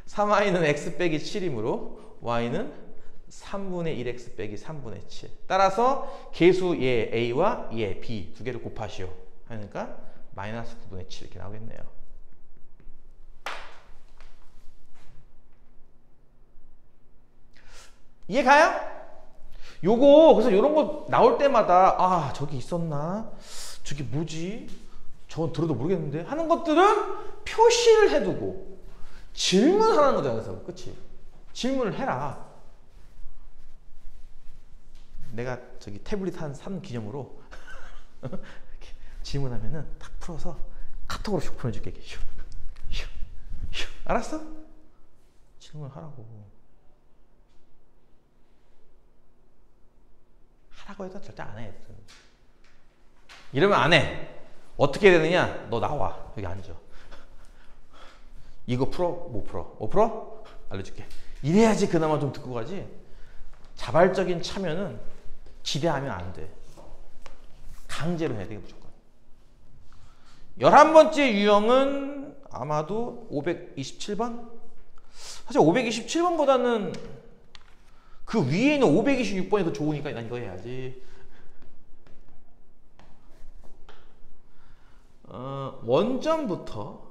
Speaker 1: 3y는 x 빼기 7이므로 y는 3분의 1x 빼기 3분의 7. 따라서 계수 얘 a와 얘 b 두 개를 곱하시오. 하니까 마이너스 9분의 7 이렇게 나오겠네요. 이해 가요? 요거 그래서 요런 거 나올 때마다 아 저기 있었나? 저게 뭐지? 저건 들어도 모르겠는데 하는 것들은 표시를 해두고 질문하는 거잖아. 그래서 그치? 질문을 해라. 내가 저기 태블릿 산 기념으로 질문하면은 딱 풀어서 카톡으로 슉 보내줄게. 슉, 슉, 슉. 알았어? 질문을 하라고. 하라고 해도 절대 안 해. 이러면 안 해. 어떻게 되느냐? 너 나와. 여기 앉아. 이거 풀어? 못 풀어? 못 풀어? 알려줄게. 이래야지 그나마 좀 듣고 가지. 자발적인 참여는 지대하면 안 돼. 강제로 해야 돼, 무조건. 11번째 유형은 아마도 527번? 사실 527번보다는 그 위에 있는 526번이 더 좋으니까 난 이거 해야지. 원점부터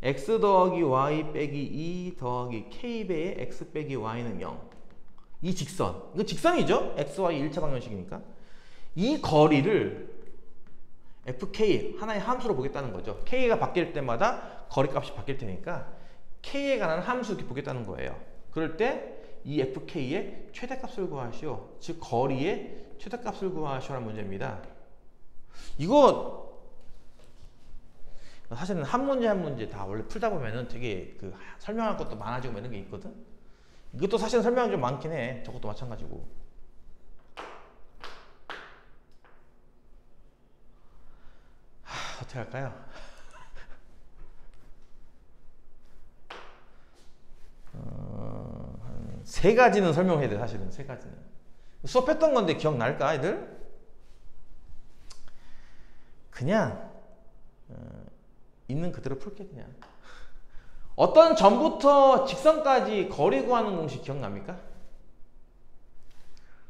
Speaker 1: x 더하기 y 빼기 2 더하기 k배의 x 빼기 y는 0. 이 직선. 이거 직선이죠? x, y 1차 방정식이니까. 이 거리를 fk, 하나의 함수로 보겠다는 거죠. k가 바뀔 때마다 거리값이 바뀔 테니까 k에 관한 함수 이렇게 보겠다는 거예요. 그럴 때 이 fk의 최대값을 구하시오. 즉 거리의 최대값을 구하시오라는 문제입니다. 이거 사실은 한 문제 한 문제 다 원래 풀다 보면은 되게 그 설명할 것도 많아지고 이런 게 있거든. 이것도 사실은 설명이 좀 많긴 해. 저것도 마찬가지고. 어떻게 할까요? 한 3가지는 설명해야 돼. 사실은 3가지는 수업했던 건데 기억날까 애들? 그냥 있는 그대로 풀게. 그냥 어떤 점부터 직선까지 거리 구하는 공식 기억납니까?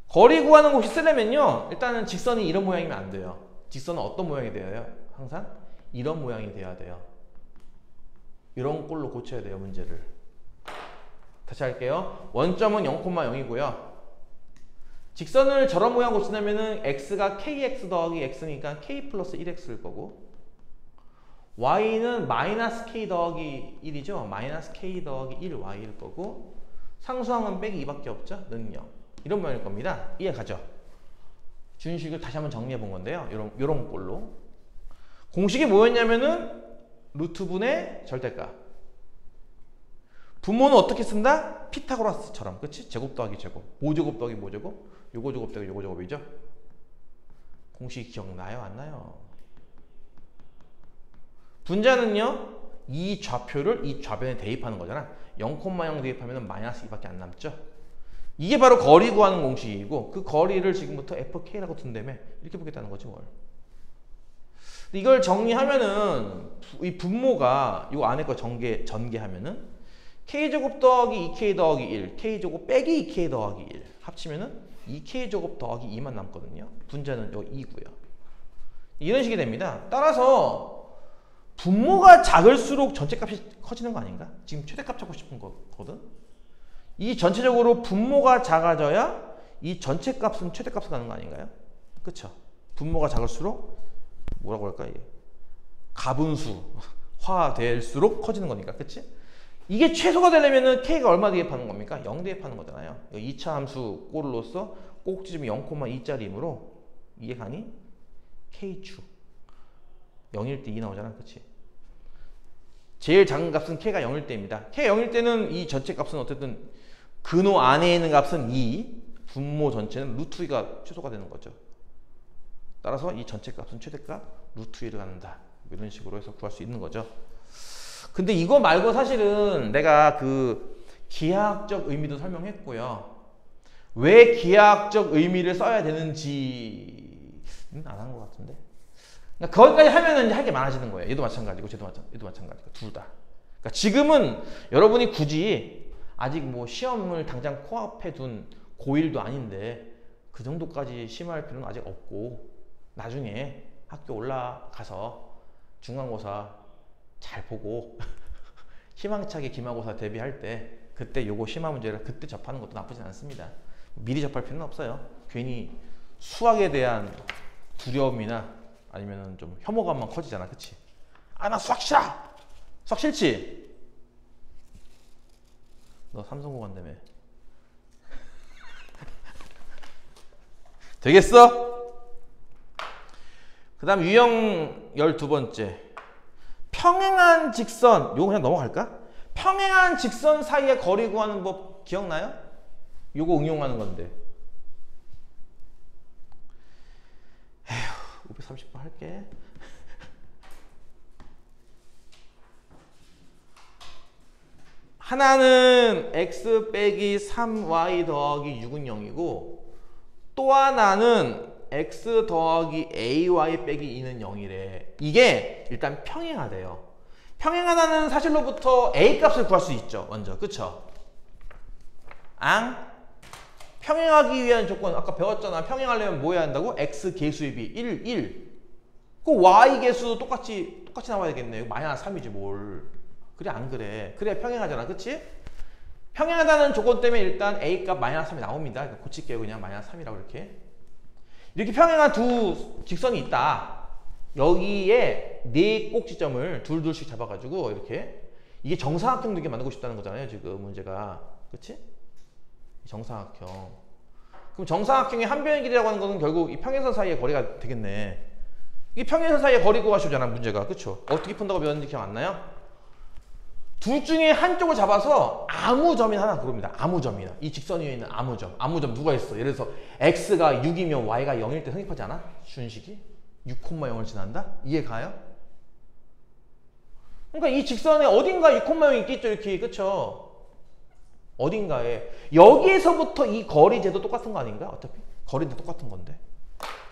Speaker 1: 거리 구하는 공식 쓰려면요 일단은 직선이 이런 모양이면 안 돼요. 직선은 어떤 모양이 되어야 해요? 항상 이런 모양이 돼야 돼요. 이런 꼴로 고쳐야 돼요, 문제를. 다시 할게요. 원점은 0,0이고요. 직선을 저런 모양으로 쓰려면은 x가 kx 더하기 x니까 k 플러스 1x일 거고, y는 마이너스 k 더하기 1이죠. 마이너스 k 더하기 1y일 거고, 상수항은 빼기 2밖에 없죠. 는 0. 이런 모양일 겁니다. 이해 가죠? 준식을 다시 한번 정리해 본 건데요. 요런 꼴로. 공식이 뭐였냐면은 루트분의 절대값 분모는 어떻게 쓴다? 피타고라스처럼. 그치? 제곱 더하기 제곱. 모제곱 더하기 모제곱. 요거 제곱 더하기 요거 제곱이죠. 공식 기억나요? 안 나요? 분자는요, 이 좌표를 이 좌변에 대입하는 거잖아. 0,0 대입하면 마이너스 2밖에 안 남죠. 이게 바로 거리 구하는 공식이고, 그 거리를 지금부터 fk라고 둔다며 이렇게 보겠다는 거지 뭘. 이걸 정리하면은 이 분모가 이 안에 거 전개하면은 k제곱 더하기 2k 더하기 1, k제곱 빼기 2k 더하기 1 합치면은 2k제곱 더하기 2만 남거든요. 분자는 여기 2고요. 이런 식이 됩니다. 따라서 분모가 작을수록 전체값이 커지는 거 아닌가? 지금 최대값 찾고 싶은 거거든. 이 전체적으로 분모가 작아져야 이 전체값은 최대값을 가는 거 아닌가요? 그쵸? 분모가 작을수록 뭐라고 할까? 이게 가분수화될수록 커지는 거니까. 그치? 이게 최소가 되려면은 k가 얼마 대입하는 겁니까? 0 대입하는 거잖아요. 2차 함수 꼴로서 꼭지점이 0,2짜리이므로 이게 가니 k축 0일 때 2 나오잖아. 그치? 제일 작은 값은 k가 0일 때입니다. k가 0일 때는 이 전체 값은 어쨌든 근호 안에 있는 값은 2, 분모 전체는 루트 2가 최소가 되는 거죠. 따라서 이 전체 값은 최대값 루트 2를 갖는다. 이런 식으로 해서 구할 수 있는 거죠. 근데 이거 말고 사실은 내가 그 기하학적 의미도 설명했고요. 왜 기하학적 의미를 써야 되는지는 안 한 것 같은데. 그러니까 거기까지 하면은 이제 할 게 많아지는 거예요. 얘도 마찬가지고 얘도 마찬가지고 둘 다. 그러니까 지금은 여러분이 굳이 아직 뭐 시험을 당장 코앞에 둔 고1도 아닌데 그 정도까지 심할 필요는 아직 없고 나중에 학교 올라가서 중간고사 잘 보고 희망차게 기말고사 대비할 때 그때 요거 심화 문제를 그때 접하는 것도 나쁘진 않습니다. 미리 접할 필요는 없어요. 괜히 수학에 대한 두려움이나 아니면 좀 혐오감만 커지잖아. 그치? 아, 나 수학 싫어! 수학 싫지? 너 삼성고 간다며. 되겠어? 그 다음 유형 12번째. 평행한 직선. 요거 그냥 넘어갈까? 평행한 직선 사이의 거리 구하는 법 기억나요? 요거 응용하는 건데. 에휴, 530번 할게. 하나는 x 빼기 3y 더하기 6은 0이고 또 하나는 x 더하기 ay 빼기 2는 0이래. 이게 일단 평행하대요. 평행하다는 사실로부터 a 값을 구할 수 있죠. 먼저. 그쵸? 평행하기 위한 조건 아까 배웠잖아. 평행하려면 뭐 해야 한다고? x 계수의 비 1. 그 y 계수도 똑같이 나와야 되겠네. 마이너스 3이지 뭘. 그래 안 그래? 그래야 평행하잖아. 그치? 평행하다는 조건 때문에 일단 a 값 마이너스 3이 나옵니다. 그러니까 고칠게요. 그냥 마이너스 3이라고 이렇게 평행한 두 직선이 있다. 여기에 네 꼭지점을 둘씩 잡아가지고 이렇게 이게 정사각형도 이렇게 만들고 싶다는 거잖아요. 지금 문제가. 그치? 정사각형. 그럼 정사각형의 한 변의 길이라고 하는 것은 결국 이 평행선 사이의 거리가 되겠네. 이 평행선 사이의 거리 구하시잖아. 문제가. 그쵸? 어떻게 푼다고 배웠는지 기억 안 나요? 둘 중에 한쪽을 잡아서 아무 점이나 하나 고릅니다. 아무 점이나. 이 직선 위에 있는 아무 점. 아무 점 누가 있어? 예를 들어서 x가 6이면 y가 0일 때 성립하지 않아? 준식이? 6,0을 지난다? 이해 가요? 그러니까 이 직선에 어딘가 6,0이 있겠죠. 이렇게. 그쵸? 어딘가에. 여기에서부터 이 거리제도 똑같은 거 아닌가? 어차피 거리는 똑같은 건데.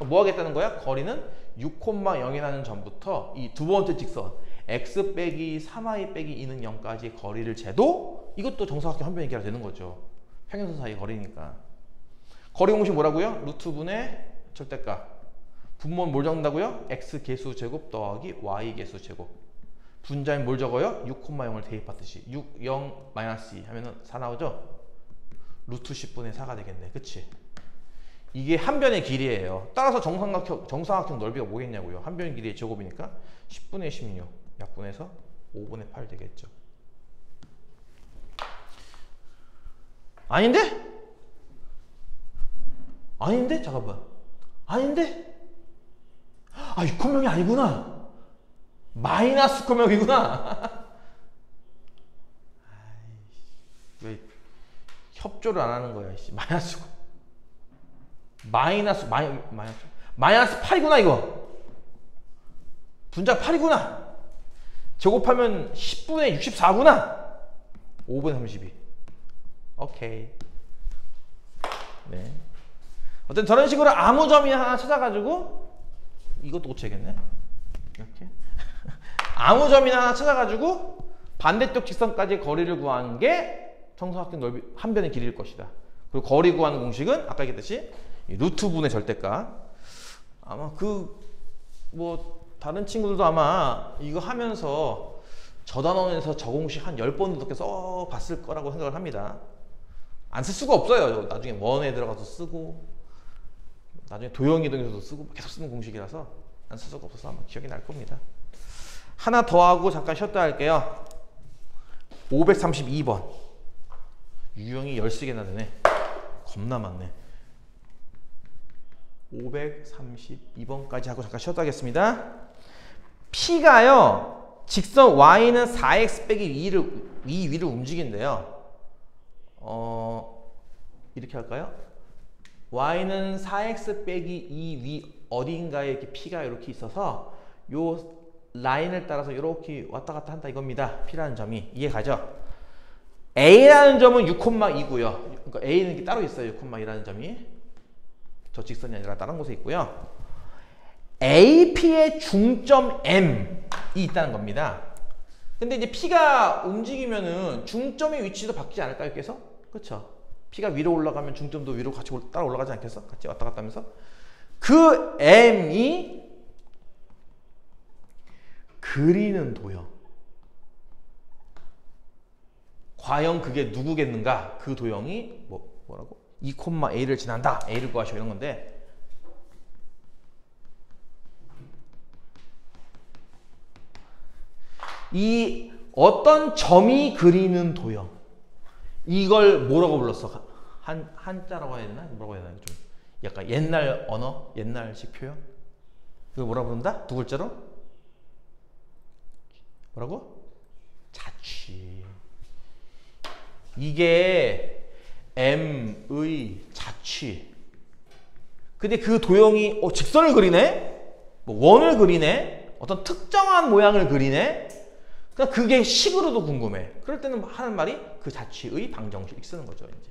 Speaker 1: 뭐 하겠다는 거야? 거리는 6,0이라는 점부터 이 두 번째 직선 x 빼기 3y 빼기 2는 0까지 거리를 재도 이것도 정사각형 한 변의 길이가 되는 거죠. 평행선 사이 거리니까. 거리 공식 뭐라고요? 루트분의 절대값. 분모는 뭘 적는다고요? x 계수 제곱 더하기 y 계수 제곱. 분자인 뭘 적어요? 6,0을 대입하듯이 6, 0, 마이너스 2 하면은 4 나오죠? 루트 10분의 4가 되겠네. 그치? 이게 한 변의 길이에요. 따라서 정사각형 넓이가 뭐겠냐고요? 한 변의 길이의 제곱이니까 10분의 16 약분해서 5분의 8 되겠죠. 아닌데? 아닌데? 잠깐만. 아닌데? 아, 6,000명이 아니구나. 마이너스 9,000명이구나. 협조를 안 하는 거야. 씨. 마이너스고. 마이너스 8이구나 이거. 분자 8이구나. 제곱하면 10분의 64구나. 5분의 32. 오케이. 네. 어떤 저런 식으로 아무 점이 하나 찾아가지고 이것도 고쳐야겠네. 이렇게 아무 점이나 하나 찾아가지고 반대쪽 직선까지 거리를 구하는 게 정사각형 넓이 한 변의 길이일 것이다. 그리고 거리 구하는 공식은 아까 얘기했듯이 루트 분의 절대값. 아마 뭐 다른 친구들도 아마 이거 하면서 저 단원에서 저 공식 한 10번 넘게 써봤을 거라고 생각을 합니다. 안 쓸 수가 없어요. 나중에 원에 들어가서 쓰고 나중에 도형이동에서도 쓰고 계속 쓰는 공식이라서 안 쓸 수가 없어서 아마 기억이 날 겁니다. 하나 더 하고 잠깐 쉬었다 할게요. 532번. 유형이 10개나 되네. 겁나 많네. 532번까지 하고 잠깐 쉬었다 하겠습니다. P가요. 직선 Y는 4x 빼기 2 위를 움직인대요. 이렇게 할까요? Y는 4x 빼기 2 위 어딘가에 이렇게 P가 이렇게 있어서 요 라인을 따라서 이렇게 왔다 갔다 한다 이겁니다. P라는 점이. 이해가죠? A라는 점은 6,2고요. 그러니까 A는 이렇게 따로 있어요. 6,2라는 점이. 저 직선이 아니라 다른 곳에 있고요. AP의 중점 M이 있다는 겁니다. 근데 이제 P가 움직이면은 중점의 위치도 바뀌지 않을까요? 계속? 그렇죠? P가 위로 올라가면 중점도 위로 같이 따라 올라가지 않겠어? 같이 왔다 갔다 하면서. 그 M이 그리는 도형. 과연 그게 누구겠는가? 그 도형이 뭐라고? 2,A를 지난다. A를 구하시오 이런 건데 이 어떤 점이 그리는 도형 이걸 뭐라고 불렀어? 한자라고 해야 되나? 뭐라고 해야 되나? 좀 약간 옛날 언어? 옛날식 표현? 이걸 뭐라고 부른다? 두 글자로? 뭐라고? 자취. 이게 M의 자취. 근데 그 도형이 직선을 그리네? 뭐 원을 그리네? 어떤 특정한 모양을 그리네? 그러니까 그게 식으로도 궁금해. 그럴 때는 하는 말이 그 자취의 방정식 쓰는 거죠. 이제.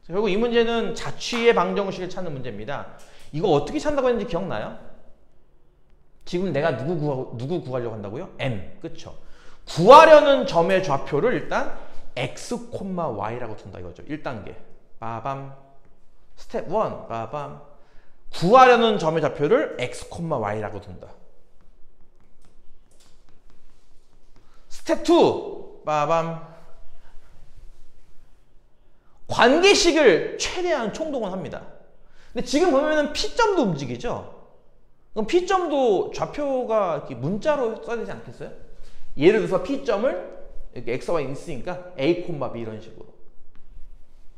Speaker 1: 결국 이 문제는 자취의 방정식을 찾는 문제입니다. 이거 어떻게 찾는다고 했는지 기억나요? 지금 내가 누구 구하려고 한다고요? M. 그쵸? 구하려는 점의 좌표를 일단 x, y라고 둔다 이거죠. 1단계. 빠밤. 스텝 1. 빠밤. 구하려는 점의 좌표를 x, y라고 둔다. 스텝 2. 빠밤. 관계식을 최대한 총동원합니다. 근데 지금 보면은 P점도 움직이죠? 그럼 P점도 좌표가 이렇게 문자로 써야 되지 않겠어요? 예를 들어서 P점을 이렇게 X, Y 있으니까 A, B 이런 식으로.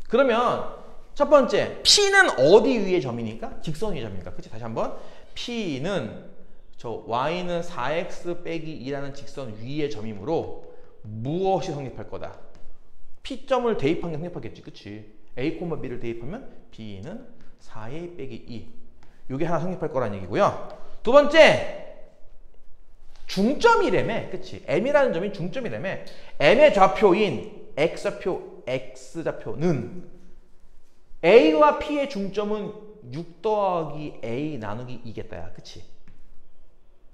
Speaker 1: 그러면 첫 번째, P는 어디 위의 점이니까? 직선 위의 점이니까. 그치? 다시 한번. P는 저 Y는 4X 빼기 2라는 직선 위의 점이므로 무엇이 성립할 거다? P점을 대입한 게 성립하겠지. 그치? A, B를 대입하면 B는 4A 빼기 2. 이게 하나 성립할 거라는 얘기고요. 두 번째, 중점이래매. 그치? M이라는 점이 중점이래매. M의 좌표인 X좌표, X좌표는 A와 P의 중점은 6 더하기 A 나누기 2겠다. 그치?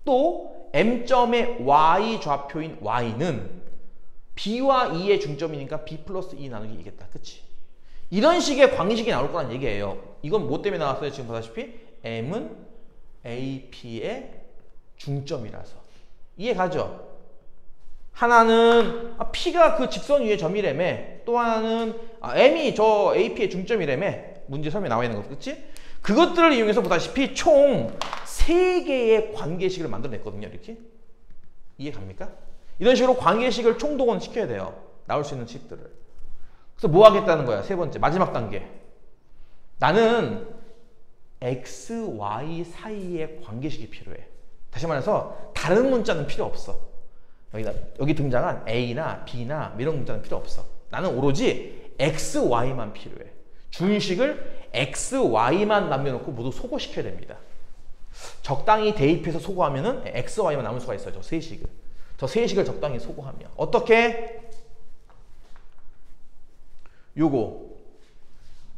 Speaker 1: 또 M점의 Y 좌표인 Y는 B와 E의 중점이니까 B 플러스 E 나누기 2겠다. 그치? 이런 식의 광식이 나올 거란 얘기예요. 이건 뭐 때문에 나왔어요? 지금 보다시피 M은 AP의 중점이라서. 이해가죠? 하나는 P가 그 직선 위의 점이라며, 또 하나는 M이 저 AP의 중점이라며. 문제 설명에 나와 있는 거, 그치? 그것들을 이용해서 보다시피 총 3개의 관계식을 만들어냈거든요. 이렇게. 이해 갑니까? 이런 식으로 관계식을 총동원 시켜야 돼요. 나올 수 있는 식들을. 그래서 뭐 하겠다는 거야? 세 번째, 마지막 단계. 나는 X, Y 사이의 관계식이 필요해. 다시 말해서 다른 문자는 필요 없어. 여기 등장한 A나 B나 이런 문자는 필요 없어. 나는 오로지 XY만 필요해. 준식을 XY만 남겨놓고 모두 소거시켜야 됩니다. 적당히 대입해서 소거하면은 XY만 남을 수가 있어요. 저 세식을. 저 세식을 적당히 소거하면. 어떻게? 요거.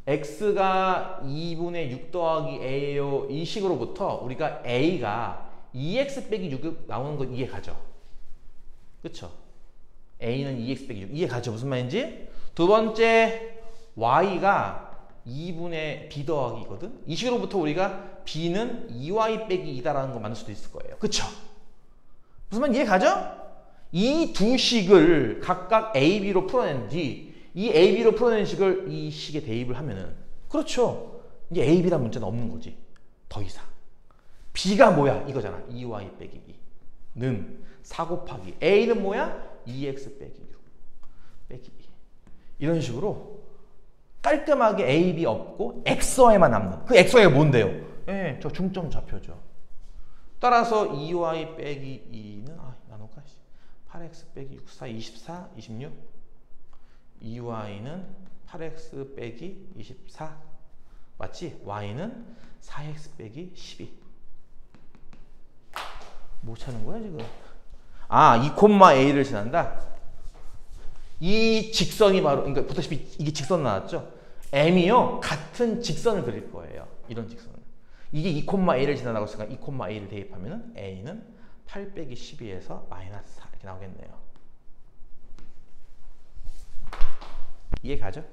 Speaker 1: X가 2분의 6 더하기 A예요. 이 식으로부터 우리가 A가 2X 빼기 6 나오는 거 이해가죠? 그쵸? A는 2X 빼기 6. 이해가죠? 무슨 말인지? 두 번째, Y가 2분의 B 더하기거든? 이 식으로부터 우리가 B는 2Y 빼기 2다라는 거 만들 수도 있을 거예요. 그쵸? 무슨 말 이해가죠? 이 두 식을 각각 A, B로 풀어낸 뒤 이 A, B로 풀어낸 식을 이 식에 대입을 하면은 그렇죠. 이제 A, B란 문제는 없는 거지. 더 이상. B가 뭐야? 이거잖아. 2Y 빼기 2는 4 곱하기 A는 뭐야? 2X 빼기 6 빼기 2. 이런 식으로 깔끔하게 A, B 없고 XY만 남는. 그 XY가 뭔데요? 예, 저 중점 좌표죠. 따라서 2Y 빼기 2는 나눌까? 8X 빼기 6, 4, 24, 26. 2Y는 8X 빼기 24. 맞지? Y는 4X 빼기 12. 뭐 찾는 거야 지금? 아, 2,A를 지난다? 이 직선이 바로, 그러니까 보다시피 이게 직선 나왔죠? M이요, 같은 직선을 그릴 거예요. 이런 직선을. 이게 2,A를 지나가고 있으니까 2,A를 대입하면 A는 8 빼기 12에서 마이너스 4 이렇게 나오겠네요. 이해 가죠?